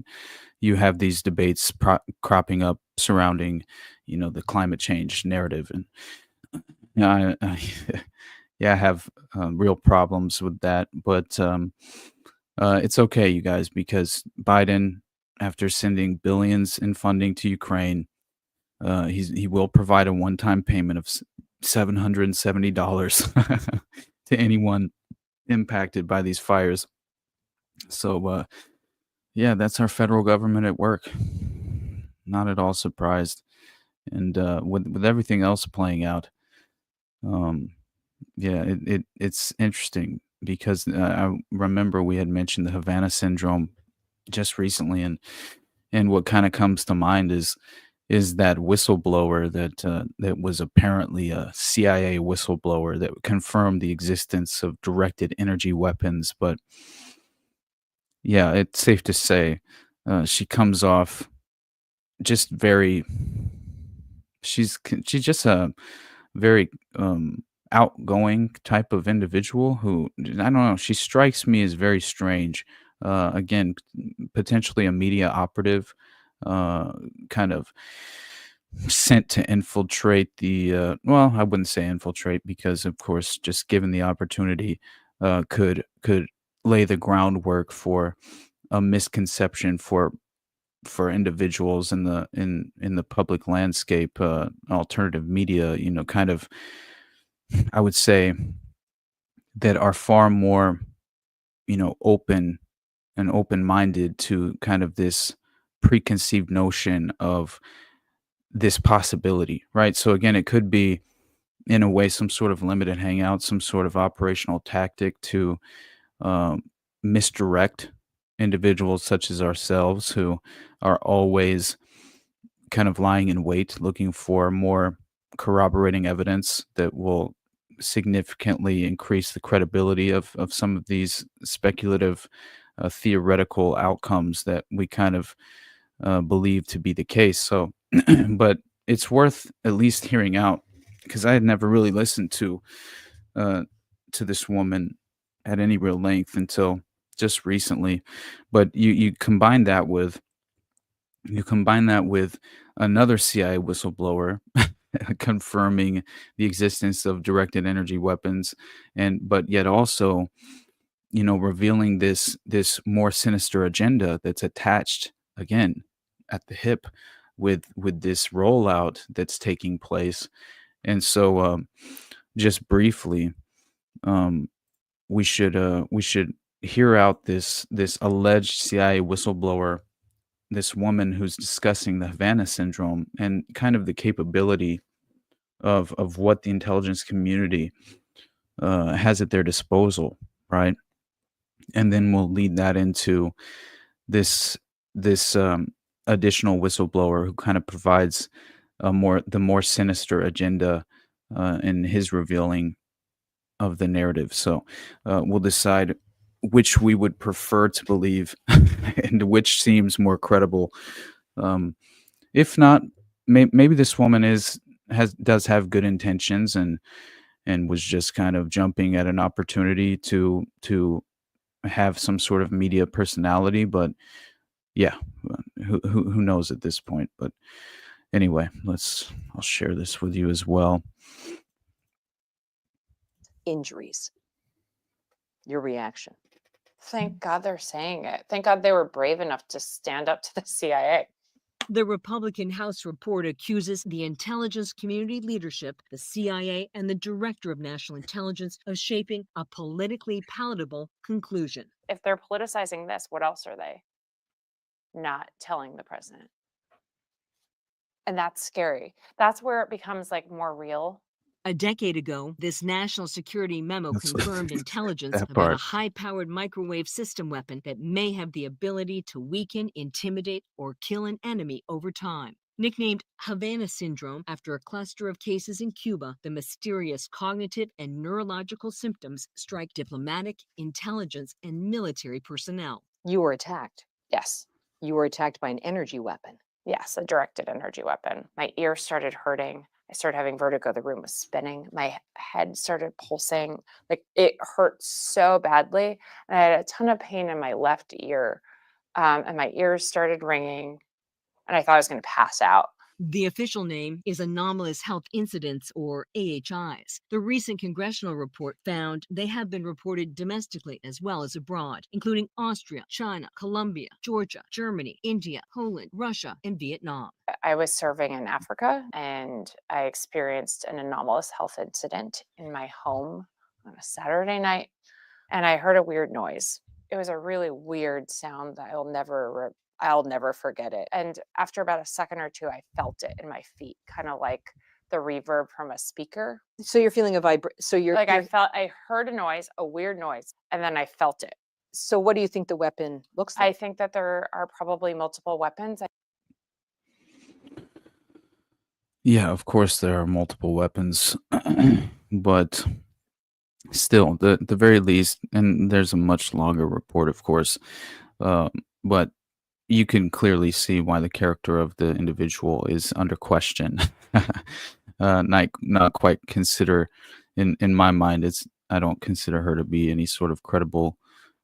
you have these debates cropping up surrounding, the climate change narrative, and I have real problems with that. But it's okay, you guys, because Biden, after sending billions in funding to Ukraine, he will provide a one-time payment of $770 to anyone impacted by these fires. So, yeah, that's our federal government at work. Not at all surprised. And with everything else playing out, yeah, it's interesting because I remember we had mentioned the Havana syndrome just recently, and what kind of comes to mind is that whistleblower that was apparently a CIA whistleblower that confirmed the existence of directed energy weapons. But yeah, it's safe to say she comes off just she's just a very outgoing type of individual who, I don't know, she strikes me as very strange. Again, potentially a media operative, kind of sent to infiltrate well, I wouldn't say infiltrate, because of course, just given the opportunity, could lay the groundwork for a misconception for individuals in the public landscape, alternative media, kind of, I would say, that are far more, open and open-minded to kind of this preconceived notion of this possibility, right? So again, it could be in a way some sort of limited hangout, some sort of operational tactic to misdirect individuals such as ourselves, who are always kind of lying in wait, looking for more corroborating evidence that will significantly increase the credibility of some of these speculative theoretical outcomes that we kind of believe to be the case. So, but it's worth at least hearing out, because I had never really listened to this woman at any real length until just recently. But you combine that with another CIA whistleblower confirming the existence of directed energy weapons, but yet also, revealing this more sinister agenda that's attached again at the hip with this rollout that's taking place. And so, just briefly, we should hear out this alleged CIA whistleblower, this woman who's discussing the Havana syndrome and kind of the capability of what the intelligence community has at their disposal, right? And then we'll lead that into this additional whistleblower who kind of provides the more sinister agenda in his revealing of the narrative. So we'll decide which we would prefer to believe and which seems more credible. If not, maybe this woman does have good intentions and was just kind of jumping at an opportunity to have some sort of media personality. But yeah, who knows at this point. But anyway, I'll share this with you as well. Injuries. Your reaction? Thank God they're saying it. Thank God they were brave enough to stand up to the CIA. The Republican House report accuses the intelligence community leadership, the CIA, and the Director of National Intelligence of shaping a politically palatable conclusion. If they're politicizing this, what else are they not telling the president? And that's scary. That's where it becomes like more real. A decade ago, this national security memo confirmed intelligence that about a part. high-powered microwave system weapon that may have the ability to weaken, intimidate, or kill an enemy over time. Nicknamed Havana syndrome after a cluster of cases in Cuba, the mysterious cognitive and neurological symptoms strike diplomatic, intelligence, and military personnel. You were attacked. Yes. You were attacked by an energy weapon. Yes, a directed energy weapon. My ear started hurting. I started having vertigo. The room was spinning. My head started pulsing. Like, it hurt so badly. And I had a ton of pain in my left ear. And my ears started ringing. And I thought I was going to pass out. The official name is Anomalous Health Incidents, or AHIs. The recent congressional report found they have been reported domestically as well as abroad, including Austria, China, Colombia, Georgia, Germany, India, Poland, Russia, and Vietnam. I was serving in Africa, and I experienced an anomalous health incident in my home on a Saturday night, and I heard a weird noise. It was a really weird sound that I'll never forget it. And after about a second or two, I felt it in my feet, kind of like the reverb from a speaker. So you're feeling a I heard a noise, a weird noise, and then I felt it. So what do you think the weapon looks like? I think that there are probably multiple weapons. Yeah, of course there are multiple weapons, but still, the very least, and there's a much longer report, of course, but you can clearly see why the character of the individual is under question. Not quite consider, in my mind, I don't consider her to be any sort of credible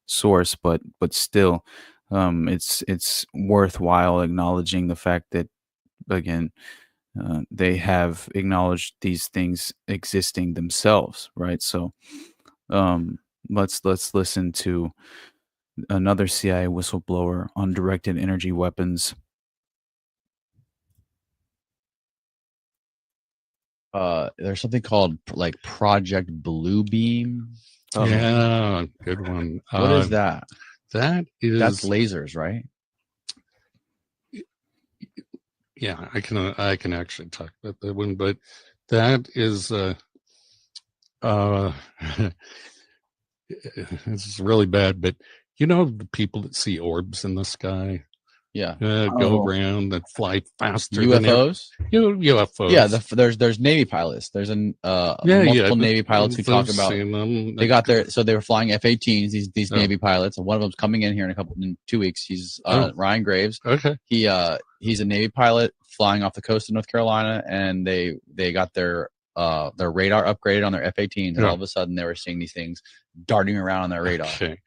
source, but still, it's worthwhile acknowledging the fact that, again, they have acknowledged these things existing themselves, right? So let's listen to another CIA whistleblower on directed energy weapons. There's something called like Project Bluebeam. Yeah, good one. What is that? That's lasers, right? Yeah, I can actually talk about that one, but that is it's really bad. But you know, the people that see orbs in the sky, go around and fly faster. UFOs. UFOs. Yeah, there's Navy pilots. There's multiple Navy pilots who talk about they got their they were flying F-18s. These Navy pilots, and one of them's coming in here in 2 weeks. He's Ryan Graves. Okay. He's a Navy pilot flying off the coast of North Carolina, and they got their radar upgraded on their F-18s, and all of a sudden they were seeing these things darting around on their radar. Okay.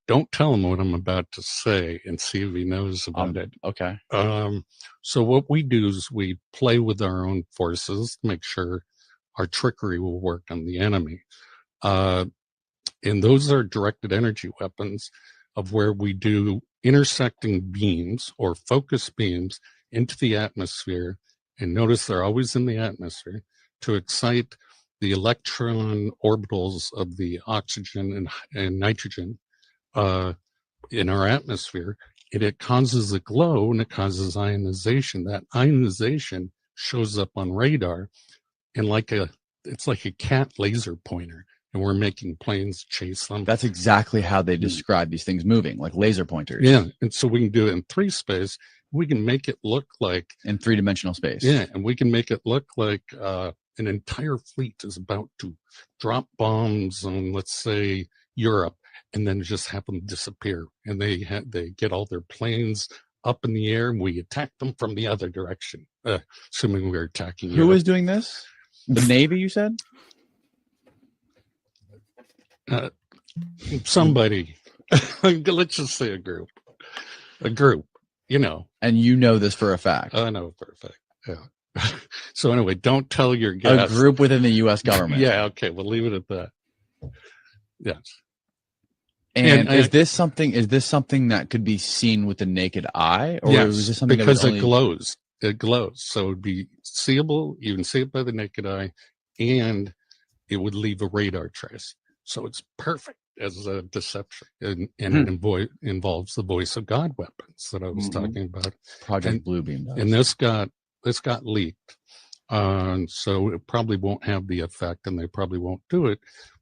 Don't tell him what I'm about to say and see if he knows about it. Okay. So what we do is we play with our own forces to make sure our trickery will work on the enemy. And those are directed energy weapons of where we do intersecting beams or focus beams into the atmosphere. And notice they're always in the atmosphere to excite the electron orbitals of the oxygen and nitrogen in our atmosphere. And it causes a glow and it causes ionization. That ionization shows up on radar and it's like a cat laser pointer. And we're making planes chase them. That's exactly how they describe these things moving, like laser pointers. Yeah. And so we can do it in 3 space. We can make it look like in 3-dimensional space. Yeah. And we can make it look like an entire fleet is about to drop bombs on, let's say, Europe, and then just have them disappear. And they get all their planes up in the air and we attack them from the other direction, assuming we're attacking Who is doing this? The Navy, you said? Somebody. Let's just say a group, and you know this for a fact. I know for a fact. Yeah. So anyway, don't tell your guests. A group within the U.S. government. Yeah. Okay. We'll leave it at that. Yes. And is this something that could be seen with the naked eye, or yes, is this something because it glows? It glows, so it'd be seeable. You can see it by the naked eye, and it would leave a radar trace. So it's perfect as a deception, and it involves the voice of God weapons that I was talking about. Project Bluebeam does. And this got leaked, so it probably won't have the effect, and they probably won't do it.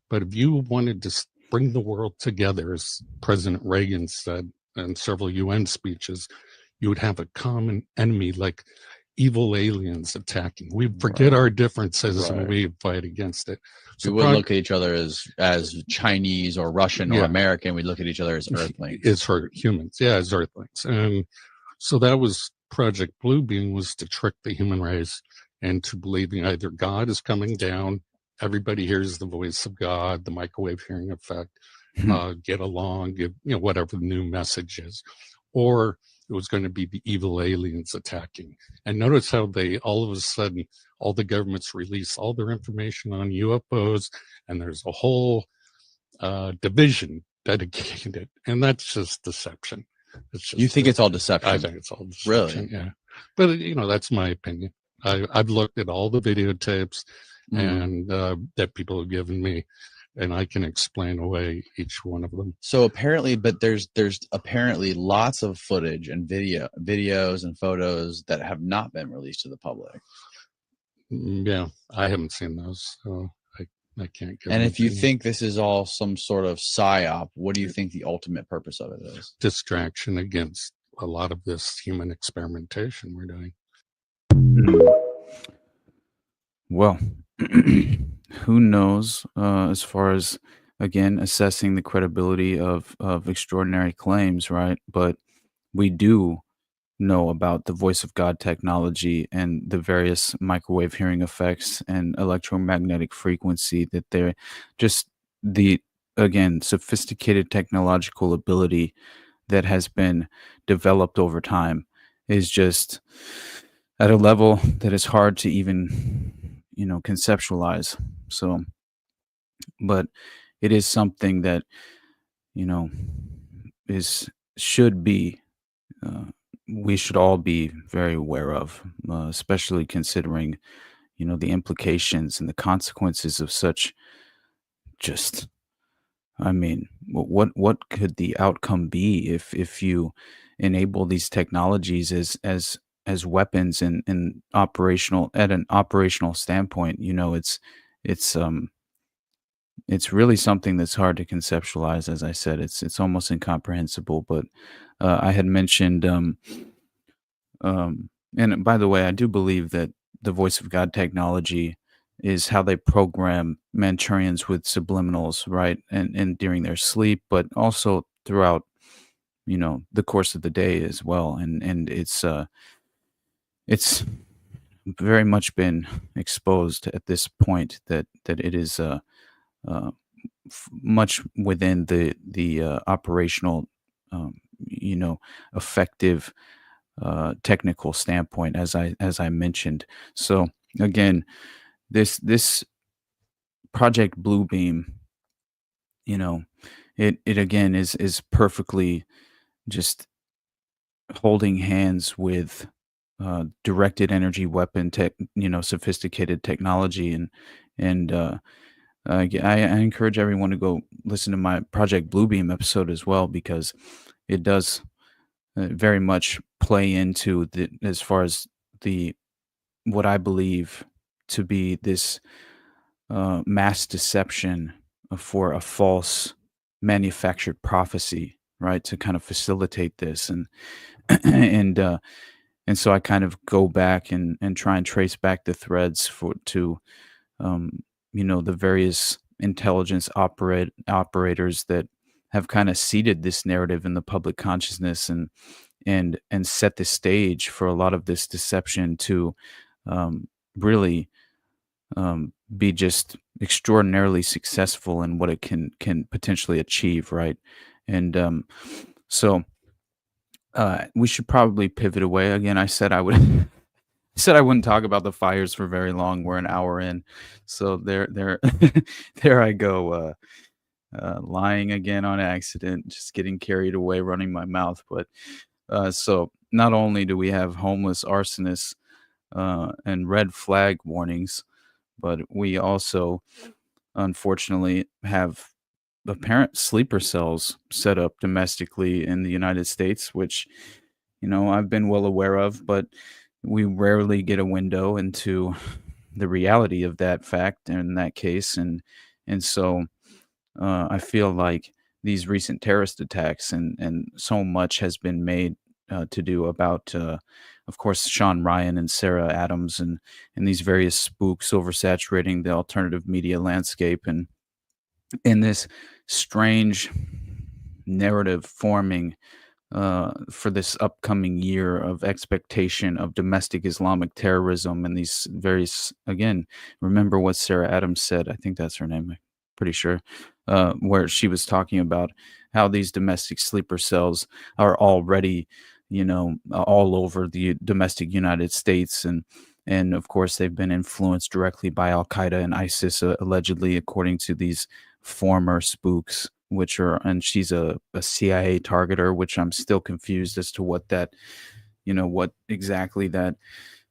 But if you wanted to bring the world together, as President Reagan said in several UN speeches, you would have a common enemy like evil aliens attacking. We forget our differences and we fight against it. So we wouldn't look at each other as Chinese or Russian or American. We look at each other as Earthlings. It's for humans. Yeah, as Earthlings. And so that was Project Bluebeam, was to trick the human race into believing either God is coming down, everybody hears the voice of God, the microwave hearing effect, get along, give, whatever the new message is, or it was going to be the evil aliens attacking. And notice how they, all of a sudden, all the governments release all their information on UFOs, and there's a whole division dedicated, and that's just deception. It's just, you think it's all deception? I think it's all deception. Really? Yeah. But that's my opinion. I've looked at all the videotapes and that people have given me, and I can explain away each one of them. So apparently, but there's apparently lots of footage and videos and photos that have not been released to the public. Yeah, I haven't seen those, so I can't give. And if you think this is all some sort of psyop, what do you think the ultimate purpose of it is? Distraction against a lot of this human experimentation we're doing. Well, who knows, as far as, again, assessing the credibility of extraordinary claims, right? But we do know about the voice of God technology and the various microwave hearing effects and electromagnetic frequency, that they're just the, again, sophisticated technological ability that has been developed over time is just at a level that is hard to even conceptualize. So, but it is something that should be we should all be very aware of, especially considering the implications and the consequences of such. Just, I mean, what could the outcome be if you enable these technologies as weapons in operational, at an operational standpoint? It's really something that's hard to conceptualize. As I said, it's almost incomprehensible. But I had mentioned, and by the way, I do believe that the voice of God technology is how they program Manchurians with subliminals, right? And during their sleep, but also throughout, the course of the day as well. And it's very much been exposed at this point that it is much within the operational, effective technical standpoint, as I mentioned. So again, this Project Bluebeam, it again is perfectly just holding hands with directed energy weapon sophisticated technology, and I encourage everyone to go listen to my Project Bluebeam episode as well, because it does very much play into as far as what I believe to be this mass deception for a false manufactured prophecy, right? To kind of facilitate this, and and so I kind of go back and try and trace back the threads to the various intelligence operators that have kind of seeded this narrative in the public consciousness, and set the stage for a lot of this deception to really be just extraordinarily successful in what it can potentially achieve, right? And so we should probably pivot away. Again, I said I would. Said I wouldn't talk about the fires for very long. We're an hour in, so there I go, lying again on accident, just getting carried away, running my mouth. But so not only do we have homeless arsonists and red flag warnings, but we also, unfortunately, have apparent sleeper cells set up domestically in the United States, which I've been well aware of, but we rarely get a window into the reality of that fact in that case, and so I feel like these recent terrorist attacks and so much has been made to do about, of course, Sean Ryan and Sarah Adams and these various spooks oversaturating the alternative media landscape, and in this strange narrative forming for this upcoming year of expectation of domestic Islamic terrorism, and these various, again, remember what Sarah Adams said, I think that's her name, I'm pretty sure, where she was talking about how these domestic sleeper cells are already, all over the domestic United States, and of course they've been influenced directly by Al Qaeda and ISIS, allegedly, according to these former spooks, and she's a CIA targeter, which I'm still confused as to what that, what exactly that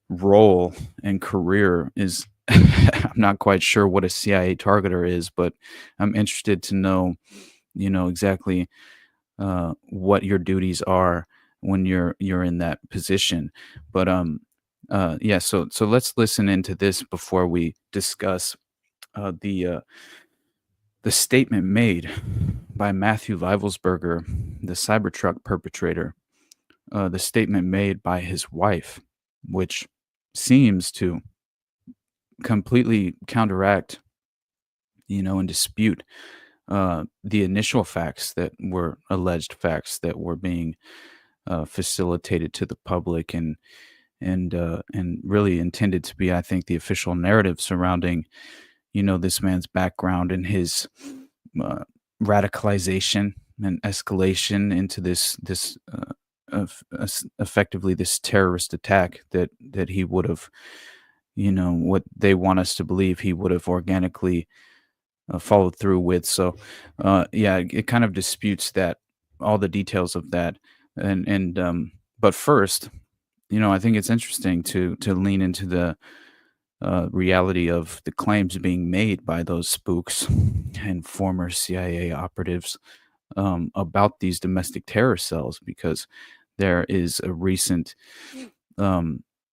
role and career is. I'm not quite sure what a CIA targeter is, but I'm interested to know, exactly what your duties are when you're in that position. But yeah, so let's listen into this before we discuss the statement made by Matthew Weivelsberger, the Cybertruck perpetrator, the statement made by his wife, which seems to completely counteract, and dispute the initial facts that were alleged facts that were being facilitated to the public, and really intended to be, I think, the official narrative surrounding this man's background and his radicalization and escalation into this effectively this terrorist attack that he would have, what they want us to believe he would have organically followed through with. So yeah, it kind of disputes that, all the details of that, and but first, I think it's interesting to lean into the reality of the claims being made by those spooks and former CIA operatives about these domestic terror cells, because there is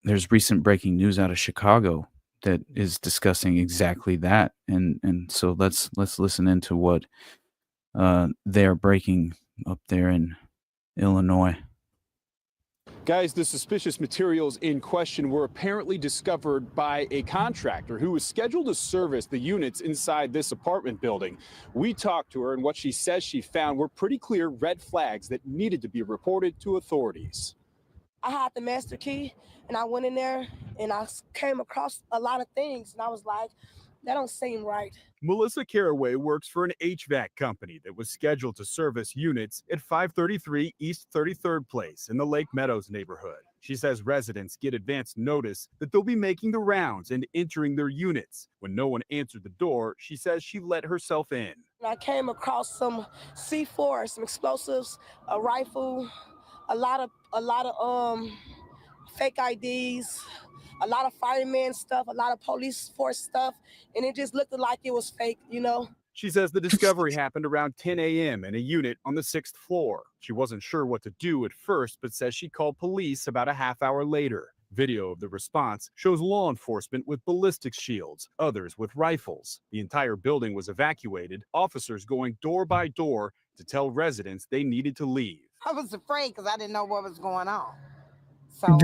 there's recent breaking news out of Chicago that is discussing exactly that, and so let's listen into what they're breaking up there in Illinois. Guys, the suspicious materials in question were apparently discovered by a contractor who was scheduled to service the units inside this apartment building. We talked to her, and what she says she found were pretty clear red flags that needed to be reported to authorities. I had the master key, and I went in there, and I came across a lot of things, and I was like, That don't seem right. Melissa Caraway works for an HVAC company that was scheduled to service units at 533 East 33rd Place in the Lake Meadows neighborhood. She says residents get advance notice that they'll be making the rounds and entering their units. When no one answered the door, she says she let herself in. I came across some C4, some explosives, a rifle, a lot of fake IDs, a lot of fireman stuff, a lot of police force stuff, and it just looked like it was fake, you know. She says the discovery happened around 10 a.m. in a unit on the 6th floor. She wasn't sure what to do at first, but says she called police about a half hour later. Video of the response shows law enforcement with ballistic shields, others with rifles. The entire building was evacuated, officers going door by door to tell residents they needed to leave. I was afraid because I didn't know what was going on. So,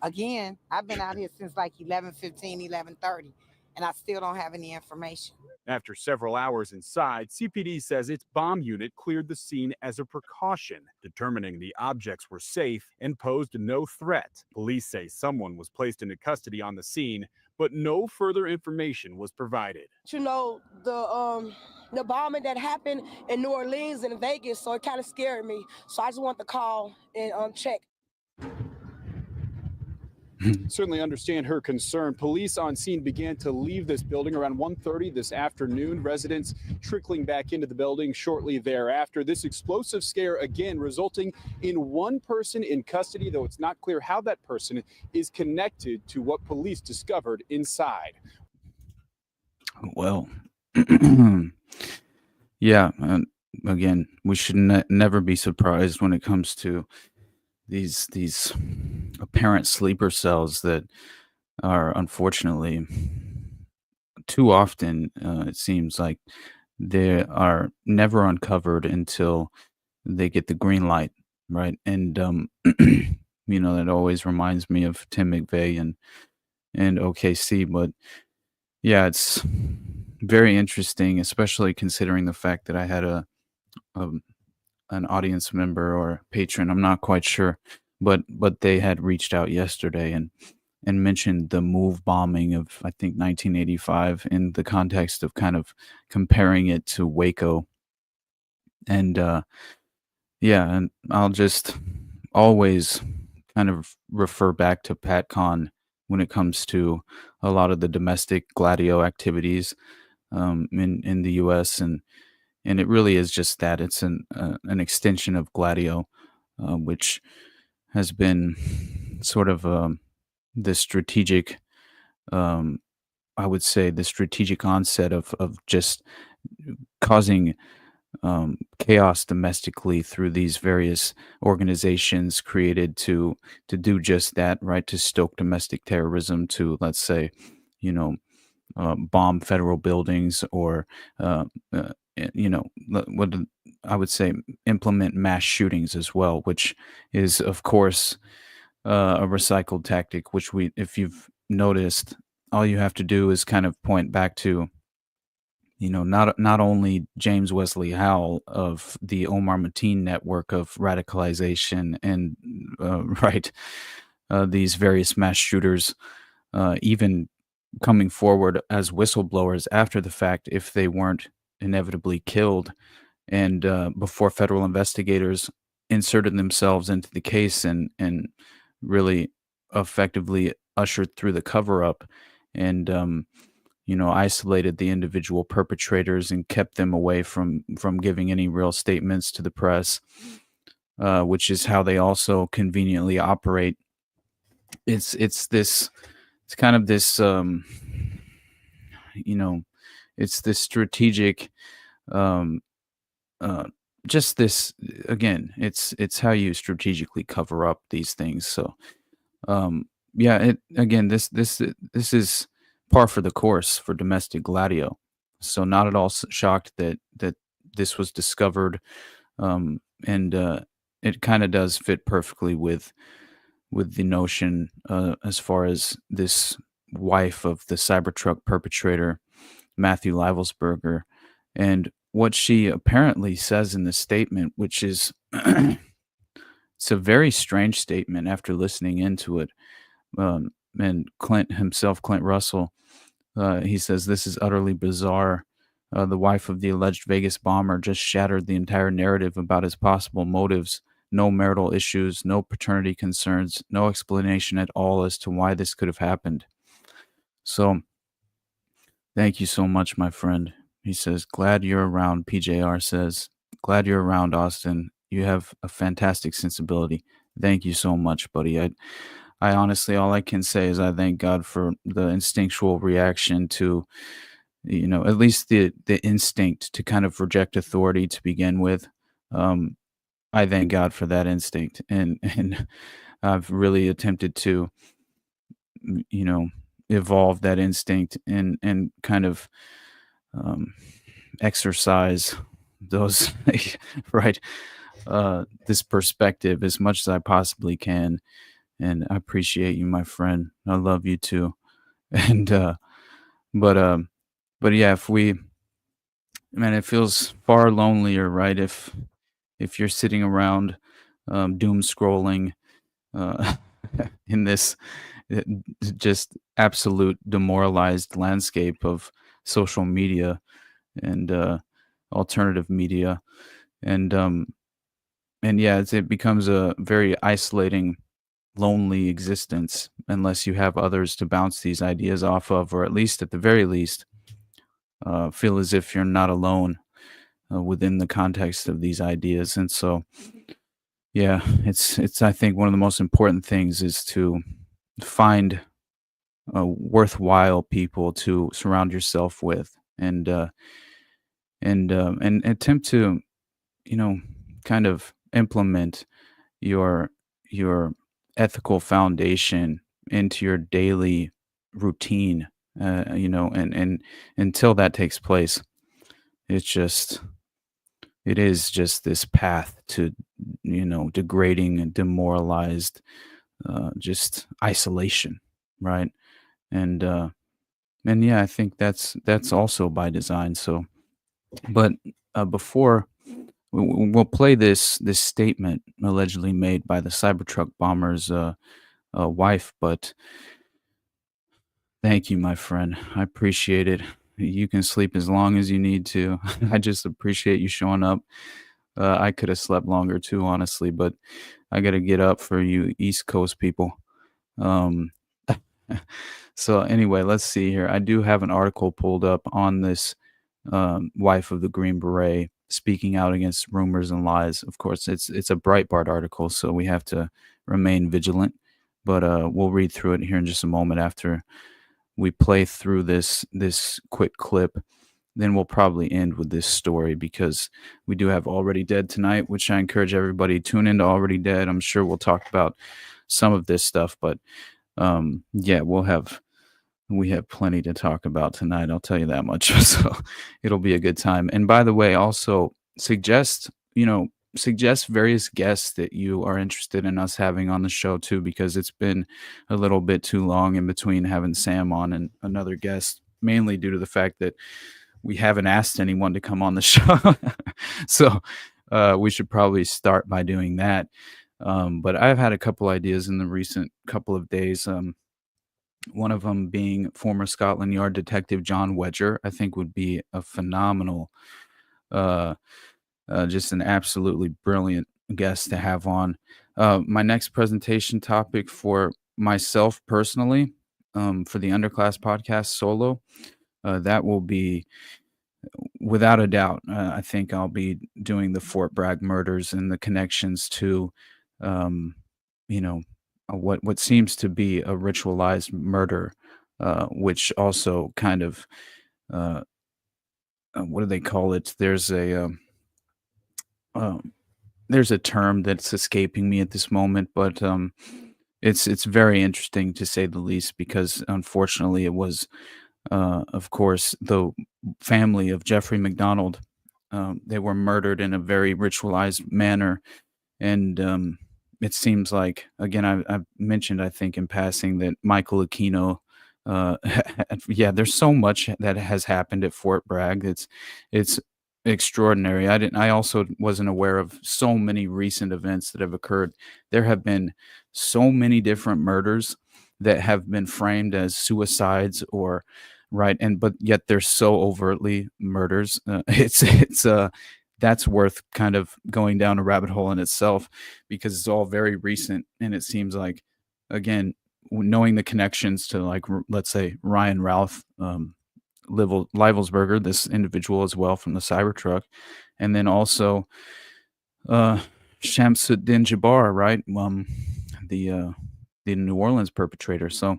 again, I've been out here since like 11:15, 11:30, and I still don't have any information. After several hours inside, CPD says its bomb unit cleared the scene as a precaution, determining the objects were safe and posed no threat. Police say someone was placed into custody on the scene, but no further information was provided. You know, the bombing that happened in New Orleans and Vegas, so it kind of scared me. So I just want to call and check. Certainly understand her concern. Police on scene began to leave this building around 1:30 this afternoon. Residents trickling back into the building shortly thereafter. This explosive scare again resulting in one person in custody, though it's not clear how that person is connected to what police discovered inside. Well, yeah, again, we should never be surprised when it comes to these apparent sleeper cells that are unfortunately too often, it seems like they are never uncovered until they get the green light, right? And you know, that always reminds me of Tim McVeigh and OKC. But yeah, it's very interesting, especially considering the fact that I had an audience member or patron, I'm not quite sure, but they had reached out yesterday and mentioned the MOVE bombing of, I think, 1985 in the context of kind of comparing it to Waco. And yeah, and I'll just always kind of refer back to PatCon when it comes to a lot of the domestic Gladio activities in the U.S. And it really is just that. It's an extension of Gladio, which has been sort of the strategic, I would say, the strategic onset of just causing chaos domestically through these various organizations created to do just that, right? To stoke domestic terrorism, to, let's say, you know, bomb federal buildings, or you know, what I would say, implement mass shootings as well, which is, of course, a recycled tactic, which if you've noticed, all you have to do is kind of point back to, you know, not only James Wesley Howell of the Omar Mateen network of radicalization and these various mass shooters, even coming forward as whistleblowers after the fact if they weren't inevitably killed, and before federal investigators inserted themselves into the case and really effectively ushered through the cover-up and you know, isolated the individual perpetrators and kept them away from giving any real statements to the press, which is how they also conveniently operate. It's kind of this you know, it's this strategic, just this, again, it's how you strategically cover up these things. So yeah, this is par for the course for domestic Gladio. So not at all shocked that this was discovered, and it kind of does fit perfectly with the notion, as far as this wife of the Cybertruck perpetrator, Matthew Livelsberger, and what she apparently says in the statement, which is it's a very strange statement after listening into it. And Clint Russell, He says, "This is utterly bizarre. The wife of the alleged Vegas bomber just shattered the entire narrative about his possible motives. No marital issues, no paternity concerns, no explanation at all as to why this could have happened." So, thank you so much, my friend. He says, "Glad you're around." PJR says, "Glad you're around, Austin. You have a fantastic sensibility." Thank you so much, buddy. I honestly, all I can say is I thank God for the instinctual reaction to, at least the instinct to kind of reject authority to begin with. I thank God for that instinct, and I've really attempted to, you know, evolve that instinct and kind of exercise those right this perspective as much as I possibly can. And I appreciate you, my friend. I love you too. And but yeah, if we, man, it feels far lonelier, right? If you're sitting around doom scrolling uh in this uh, just absolute demoralized landscape of social media and alternative media, and yeah, it becomes a very isolating, lonely existence unless you have others to bounce these ideas off of, or at least at the very least feel as if you're not alone within the context of these ideas. And so yeah, it's I think one of the most important things is to find worthwhile people to surround yourself with, and attempt to, you know, kind of implement your your ethical foundation into your daily routine. And until that takes place, it's just it is just this path to, degrading and demoralized, just isolation, right? And yeah, I think that's also by design. So, but before we'll play this statement allegedly made by the Cybertruck bomber's wife, but thank you, my friend. I appreciate it. You can sleep as long as you need to. I just appreciate you showing up. I could have slept longer too, honestly, but I got to get up for you East Coast people. Um, so anyway, let's see here. I do have an article pulled up on this wife of the Green Beret speaking out against rumors and lies. Of course, it's a Breitbart article, so we have to remain vigilant. But we'll read through it here in just a moment after we play through this quick clip. Then we'll probably end with this story because we do have Already Dead tonight, which I encourage everybody to tune into Already Dead. I'm sure we'll talk about some of this stuff, but yeah, we have plenty to talk about tonight. I'll tell you that much. So it'll be a good time. And by the way, also suggest various guests that you are interested in us having on the show too, because it's been a little bit too long in between having Sam on and another guest, mainly due to the fact that we haven't asked anyone to come on the show. So we should probably start by doing that. But I've had a couple ideas in the recent couple of days. One of them being former Scotland Yard detective John Wedger. I think would be a phenomenal, just an absolutely brilliant guest to have on. My next presentation topic for myself personally, for the Underclass podcast solo, that will be, without a doubt, I think I'll be doing the Fort Bragg murders and the connections to, what seems to be a ritualized murder, which also kind of, what do they call it? There's a term that's escaping me at this moment, but it's very interesting to say the least, because unfortunately it was, of course, the family of Jeffrey McDonald. They were murdered in a very ritualized manner, and it seems like, again, I've mentioned, I think, in passing, that Michael Aquino. Yeah, there's so much that has happened at Fort Bragg. It's extraordinary. I also wasn't aware of so many recent events that have occurred. There have been so many different murders that have been framed as suicides or right? And but yet they're so overtly murders. That's worth kind of going down a rabbit hole in itself, because it's all very recent, and it seems like, again, knowing the connections to, like, let's say Ryan Ralph Livelsberger, this individual as well from the Cybertruck, and then also Shamsuddin Jabbar, right? The New Orleans perpetrator. So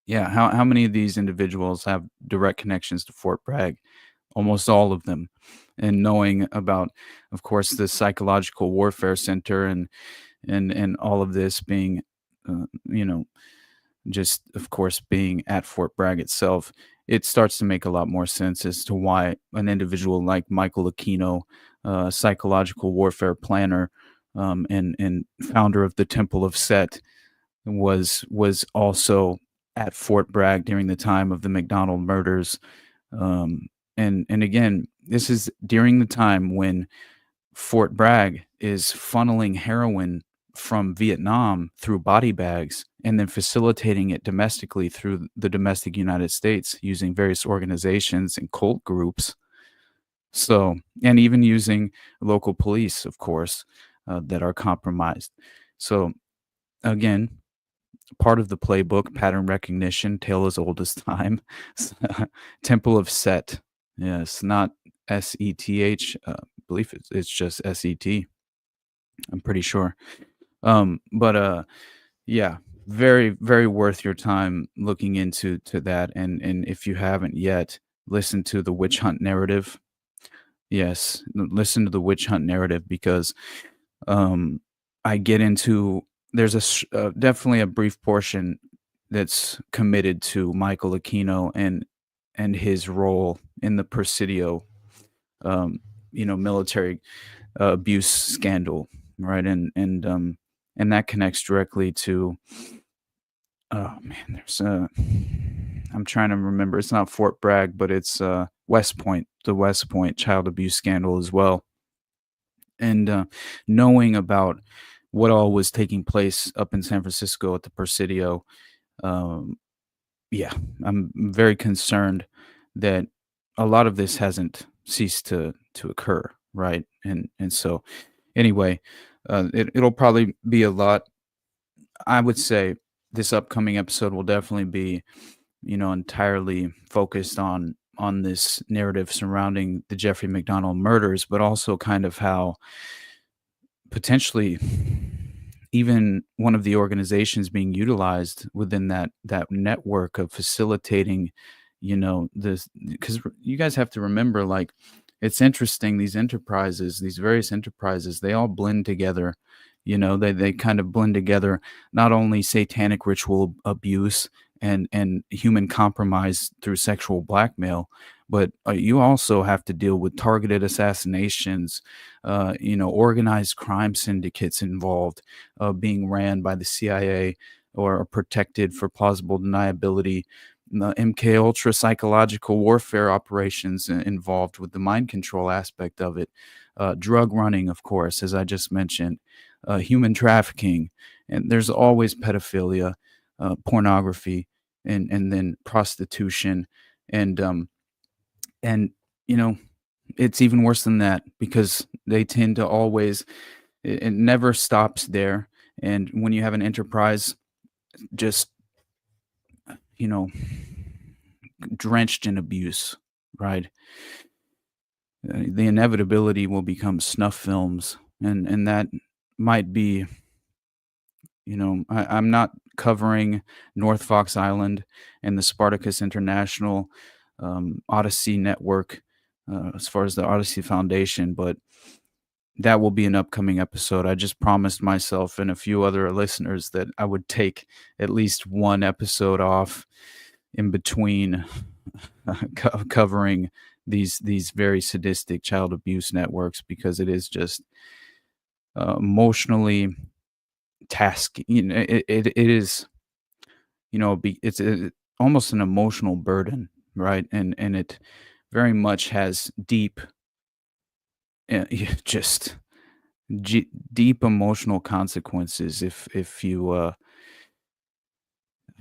yeah, how many of these individuals have direct connections to Fort Bragg? Almost all of them. And knowing about, of course, the Psychological Warfare Center and all of this being, just, of course, being at Fort Bragg itself, it starts to make a lot more sense as to why an individual like Michael Aquino, psychological warfare planner, and founder of the Temple of Set, was also at Fort Bragg during the time of the McDonald murders. And again, this is during the time when Fort Bragg is funneling heroin from Vietnam through body bags and then facilitating it domestically through the domestic United States using various organizations and cult groups. So, and even using local police, of course, that are compromised. So, again, part of the playbook, pattern recognition, tale as old as time. Temple of Set. Yes, not SETH. I believe it's just SET. I'm pretty sure. But yeah, very, very worth your time looking into that. And if you haven't yet, listen to the witch hunt narrative. Yes, listen to the witch hunt narrative, because I get into, there's definitely a brief portion that's committed to Michael Aquino and his role in the Presidio, military abuse scandal, right? And that connects directly to, oh man, there's I'm trying to remember. It's not Fort Bragg, but it's West Point, the West Point child abuse scandal as well. And knowing about what all was taking place up in San Francisco at the Presidio, yeah, I'm very concerned that a lot of this hasn't ceased to occur, right? And so, anyway, it'll probably be a lot. I would say this upcoming episode will definitely be, entirely focused on this narrative surrounding the Jeffrey McDonald murders, but also kind of how potentially even one of the organizations being utilized within that network of facilitating, this, because you guys have to remember, like, it's interesting, these various enterprises, they all blend together. They kind of blend together, not only satanic ritual abuse and human compromise through sexual blackmail, but you also have to deal with targeted assassinations, organized crime syndicates involved, being ran by the CIA or protected for plausible deniability, MK Ultra psychological warfare operations involved with the mind control aspect of it, drug running, of course, as I just mentioned, human trafficking, and there's always pedophilia, pornography, and then prostitution, and it's even worse than that, because they tend to always, it never stops there. And when you have an enterprise just, drenched in abuse, right, the inevitability will become snuff films, and that might be, I'm not covering North Fox Island and the Spartacus International Odyssey Network as far as the Odyssey Foundation, but that will be an upcoming episode. I just promised myself and a few other listeners that I would take at least one episode off in between covering these very sadistic child abuse networks, because it is just emotionally tasking. It is, it's almost an emotional burden, right? And it very much has deep, just deep emotional consequences if you I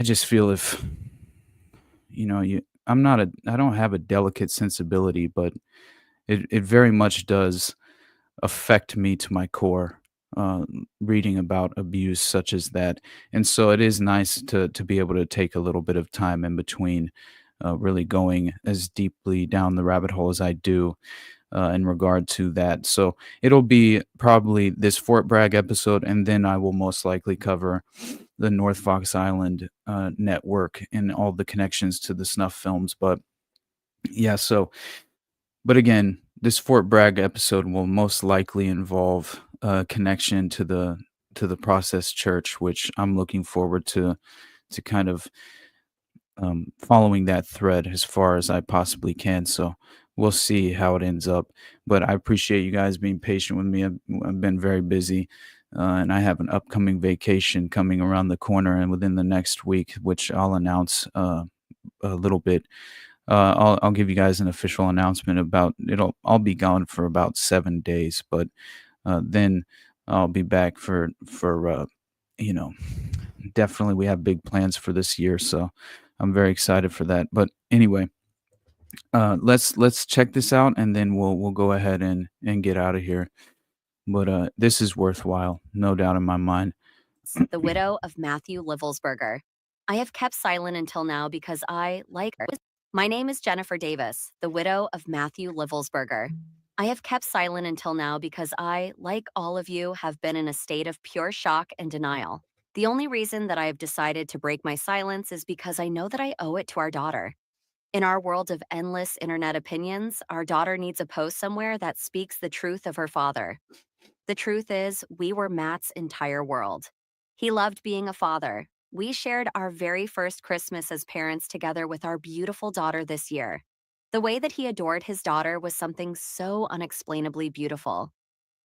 just feel if you I don't have a delicate sensibility, but it very much does affect me to my core, reading about abuse such as that. And so it is nice to be able to take a little bit of time in between, really going as deeply down the rabbit hole as I do, in regard to that. So it'll be probably this Fort Bragg episode, and then I will most likely cover the North Fox Island network and all the connections to the snuff films. But yeah, but again, this Fort Bragg episode will most likely involve a connection to the Process Church, which I'm looking forward to kind of following that thread as far as I possibly can. So we'll see how it ends up. But I appreciate you guys being patient with me. I've been very busy, and I have an upcoming vacation coming around the corner and within the next week, which I'll announce a little bit. I'll give you guys an official announcement about it'll. I'll be gone for about 7 days, but then I'll be back for definitely we have big plans for this year, so I'm very excited for that. But anyway, let's check this out, and then we'll go ahead and get out of here. But this is worthwhile, no doubt in my mind. The widow of Matthew Livelsberger. I have kept silent until now because I, like her. My name is Jennifer Davis, the widow of Matthew Livelsberger. I have kept silent until now because I, like all of you, have been in a state of pure shock and denial. The only reason that I have decided to break my silence is because I know that I owe it to our daughter. In our world of endless internet opinions, our daughter needs a post somewhere that speaks the truth of her father. The truth is, we were Matt's entire world. He loved being a father. We shared our very first Christmas as parents together with our beautiful daughter this year. The way that he adored his daughter was something so unexplainably beautiful.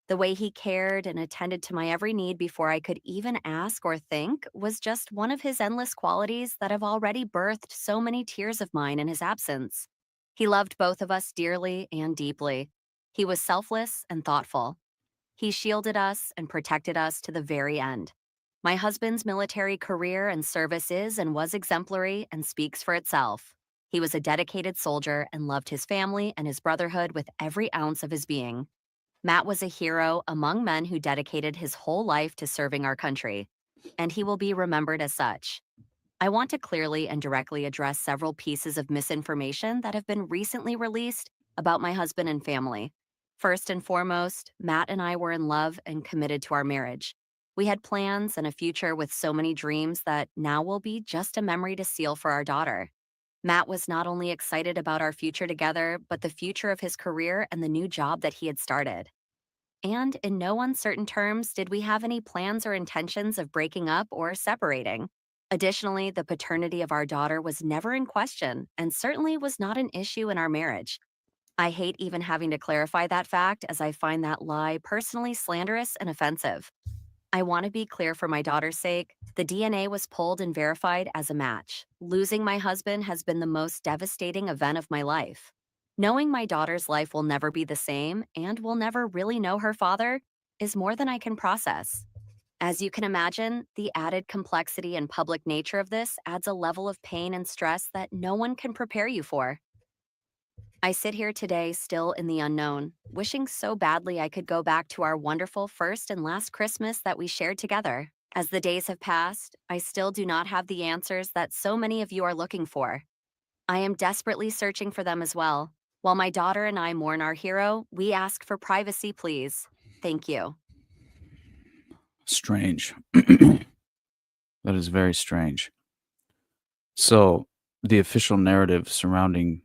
The way he cared and attended to my every need before I could even ask or think was just one of his endless qualities that have already birthed so many tears of mine in his absence. He loved both of us dearly and deeply. He was selfless and thoughtful. He shielded us and protected us to the very end. My husband's military career and service is and was exemplary and speaks for itself. He was a dedicated soldier and loved his family and his brotherhood with every ounce of his being. Matt was a hero among men who dedicated his whole life to serving our country, and he will be remembered as such. I want to clearly and directly address several pieces of misinformation that have been recently released about my husband and family. First and foremost, Matt and I were in love and committed to our marriage. We had plans and a future with so many dreams that now will be just a memory to seal for our daughter. Matt was not only excited about our future together, but the future of his career and the new job that he had started. And in no uncertain terms did we have any plans or intentions of breaking up or separating. Additionally, the paternity of our daughter was never in question and certainly was not an issue in our marriage. I hate even having to clarify that fact, as I find that lie personally slanderous and offensive. I want to be clear for my daughter's sake. The DNA was pulled and verified as a match. Losing my husband has been the most devastating event of my life. Knowing my daughter's life will never be the same and will never really know her father is more than I can process. As you can imagine, the added complexity and public nature of this adds a level of pain and stress that no one can prepare you for. I sit here today still in the unknown, wishing so badly I could go back to our wonderful first and last Christmas that we shared together. As the days have passed, I still do not have the answers that so many of you are looking for. I am desperately searching for them as well. While my daughter and I mourn our hero, we ask for privacy, please. Thank you. Strange. That is very strange. So the official narrative surrounding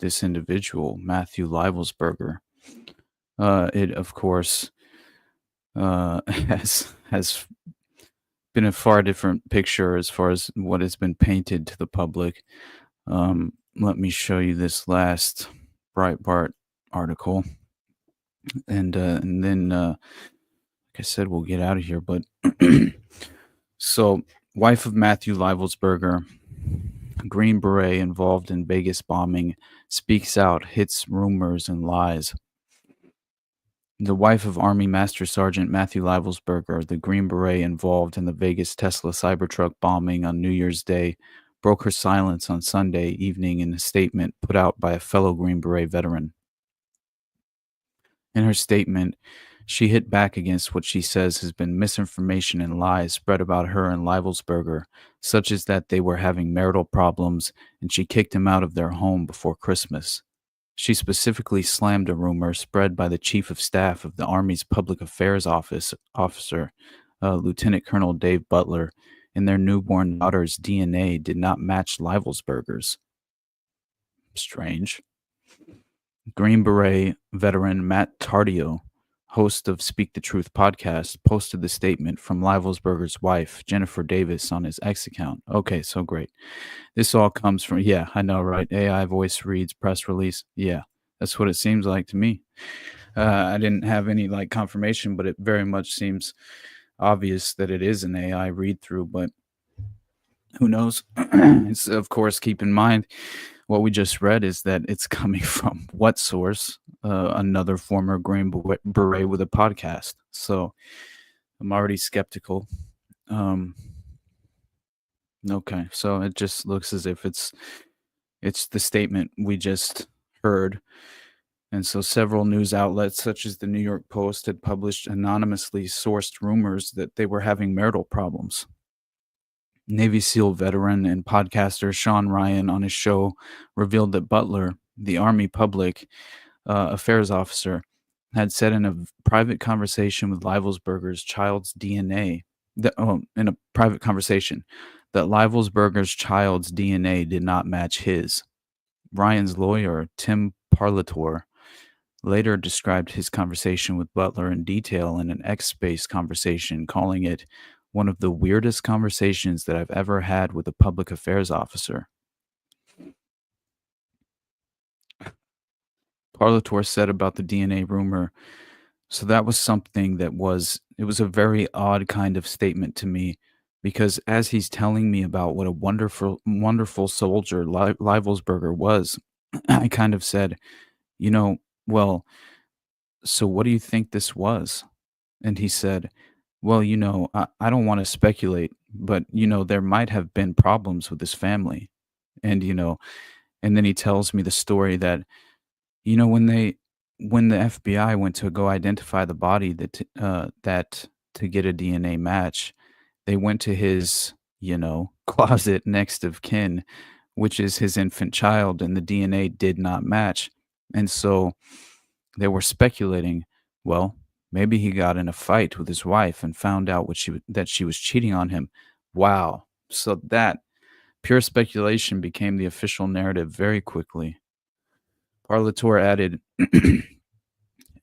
this individual, Matthew Livelsberger, it of course has been a far different picture as far as what has been painted to the public. Let me show you this last Breitbart article, and then like I said, we'll get out of here. But so, wife of Matthew Livelsberger, Green Beret involved in Vegas bombing, speaks out, hits rumors and lies. The wife of Army Master Sergeant Matthew Livelsberger, the Green Beret involved in the Vegas Tesla Cybertruck bombing on New Year's Day, broke her silence on Sunday evening in a statement put out by a fellow Green Beret veteran. In her statement, she hit back against what she says has been misinformation and lies spread about her and Leibelsberger, such as that they were having marital problems and she kicked him out of their home before Christmas. She specifically slammed a rumor spread by the Chief of Staff of the Army's Public Affairs officer, Lieutenant Colonel Dave Butler, and their newborn daughter's DNA did not match Leibelsberger's. Strange. Green Beret veteran Matt Tardio, host of Speak the Truth podcast, posted the statement from Leibelsberger's wife, Jennifer Davis, on his X account. Okay, so great. This all comes from, yeah, I know, right? AI voice reads press release. Yeah, that's what it seems like to me. I didn't have any confirmation, but it very much seems obvious that it is an AI read through, but who knows? It's, of course, keep in mind what we just read is that it's coming from what source? Another former Green Beret with a podcast. So I'm already skeptical. Okay, so it just looks as if it's the statement we just heard. And so several news outlets, such as the New York Post, had published anonymously sourced rumors that they were having marital problems. Navy SEAL veteran and podcaster Sean Ryan on his show revealed that Butler, the Army Public Affairs officer, had said in a private conversation with Leibelsberger's child's DNA, that Leibelsberger's child's DNA did not match his. Ryan's lawyer, Tim Parlator, later described his conversation with Butler in detail in an X-Space conversation, calling it one of the weirdest conversations that I've ever had with a public affairs officer. Parlator said about the DNA rumor, so that was something it was a very odd kind of statement to me, because as he's telling me about what a wonderful soldier Leibelsberger was, I kind of said, well, so what do you think this was? And he said, well, I don't want to speculate, but, there might have been problems with his family. And, and then he tells me the story that, when the FBI went to go identify the body that to get a DNA match, they went to his, closet next of kin, which is his infant child, and the DNA did not match. And so they were speculating, well, maybe he got in a fight with his wife and found out that she was cheating on him. Wow. So that pure speculation became the official narrative very quickly. Parlator added,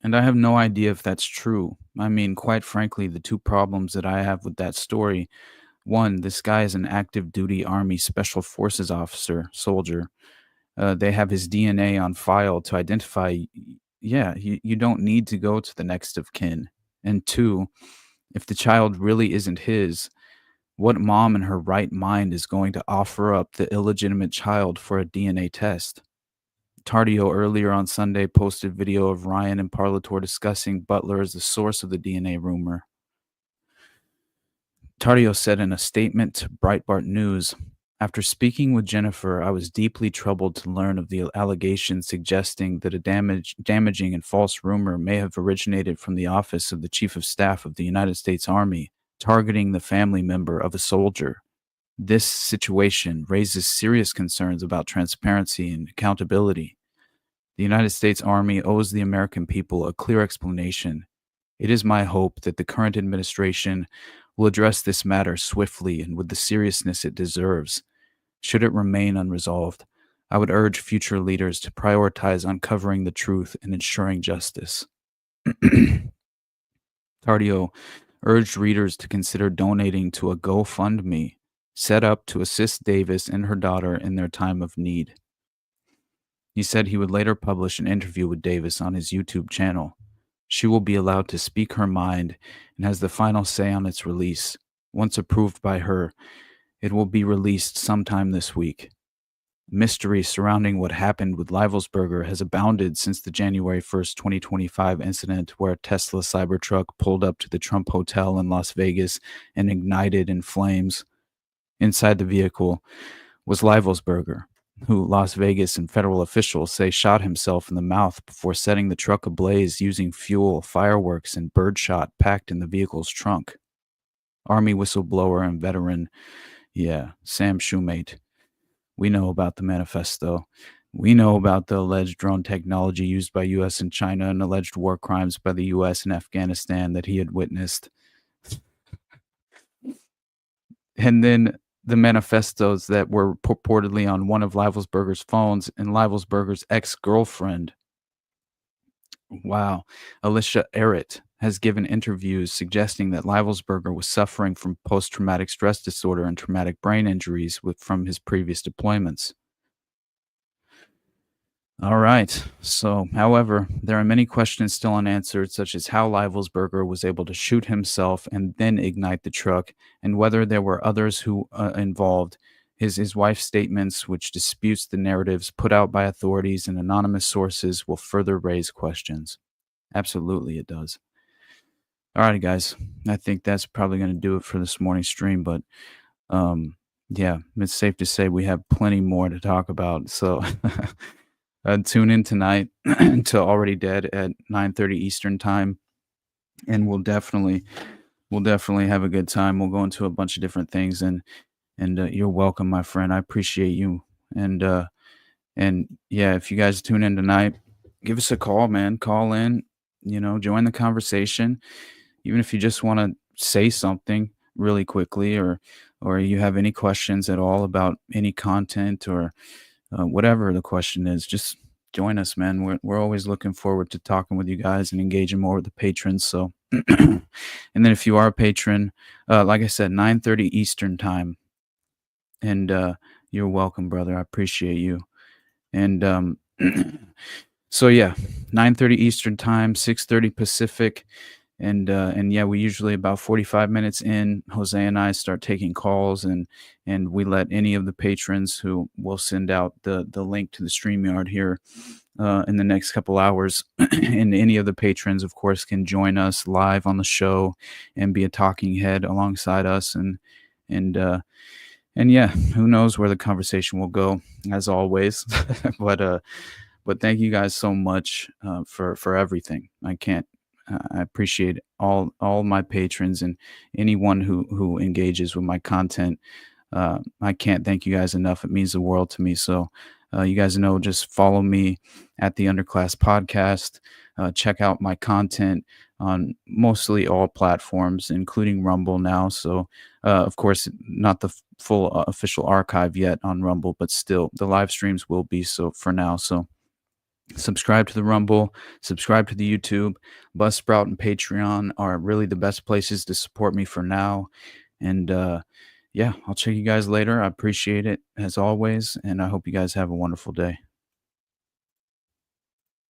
and I have no idea if that's true. I mean, quite frankly, the two problems that I have with that story, one, this guy is an active duty Army Special Forces soldier. They have his DNA on file to identify. Yeah, you don't need to go to the next of kin. And two, if the child really isn't his, what mom in her right mind is going to offer up the illegitimate child for a DNA test? Tardio earlier on Sunday posted video of Ryan and Parlator discussing Butler as the source of the DNA rumor. Tardio said in a statement to Breitbart News, after speaking with Jennifer, I was deeply troubled to learn of the allegations suggesting that a damaging and false rumor may have originated from the office of the Chief of Staff of the United States Army, targeting the family member of a soldier. This situation raises serious concerns about transparency and accountability. The United States Army owes the American people a clear explanation. It is my hope that the current administration will address this matter swiftly and with the seriousness it deserves. Should it remain unresolved, I would urge future leaders to prioritize uncovering the truth and ensuring justice. Tardio urged readers to consider donating to a GoFundMe set up to assist Davis and her daughter in their time of need. He said he would later publish an interview with Davis on his YouTube channel. She will be allowed to speak her mind and has the final say on its release. Once approved by her, it will be released sometime this week. Mystery surrounding what happened with Leibelsberger has abounded since the January 1st, 2025 incident where a Tesla Cybertruck pulled up to the Trump Hotel in Las Vegas and ignited in flames. Inside the vehicle was Leibelsberger, who Las Vegas and federal officials say shot himself in the mouth before setting the truck ablaze using fuel, fireworks, and birdshot packed in the vehicle's trunk. Army whistleblower and veteran, Sam Shoemate. We know about the manifesto. We know about the alleged drone technology used by U.S. and China and alleged war crimes by the U.S. and Afghanistan that he had witnessed. And then the manifestos that were purportedly on one of Leibelsberger's phones and Leibelsberger's ex-girlfriend. Wow. Alicia Errett has given interviews suggesting that Leibelsberger was suffering from post-traumatic stress disorder and traumatic brain injuries from his previous deployments. All right. So, however, there are many questions still unanswered, such as how Leibelsberger was able to shoot himself and then ignite the truck, and whether there were others who involved. His wife's statements, which disputes the narratives put out by authorities and anonymous sources, will further raise questions. Absolutely, it does. All right, guys. I think that's probably going to do it for this morning's stream, but it's safe to say we have plenty more to talk about. So tune in tonight to Already Dead at 9:30 Eastern time, and we'll definitely have a good time. We'll go into a bunch of different things, and you're welcome, my friend. I appreciate you. And if you guys tune in tonight, give us a call, man. Call in, join the conversation. Even if you just want to say something really quickly, or you have any questions at all about any content or whatever the question is, just join us, man. We're always looking forward to talking with you guys and engaging more with the patrons. So, and then if you are a patron, like I said, 9:30 Eastern time. And you're welcome, brother. I appreciate you. And so 9:30 Eastern time, 6:30 Pacific. And we usually about 45 minutes in, Jose and I start taking calls, and we let any of the patrons who will send out the link to the StreamYard here in the next couple hours. And any of the patrons, of course, can join us live on the show and be a talking head alongside us. And who knows where the conversation will go, as always. But thank you guys so much for everything. I appreciate all my patrons and anyone who engages with my content. I can't thank you guys enough. It means the world to me. So you guys know, just follow me at the Underclass Podcast. Check out my content on mostly all platforms, including Rumble now. So, of course, not the full official archive yet on Rumble, but still the live streams will be so for now. So subscribe to the Rumble, subscribe to the YouTube. Buzzsprout and Patreon are really the best places to support me for now. And I'll check you guys later. I appreciate it as always, and I hope you guys have a wonderful day.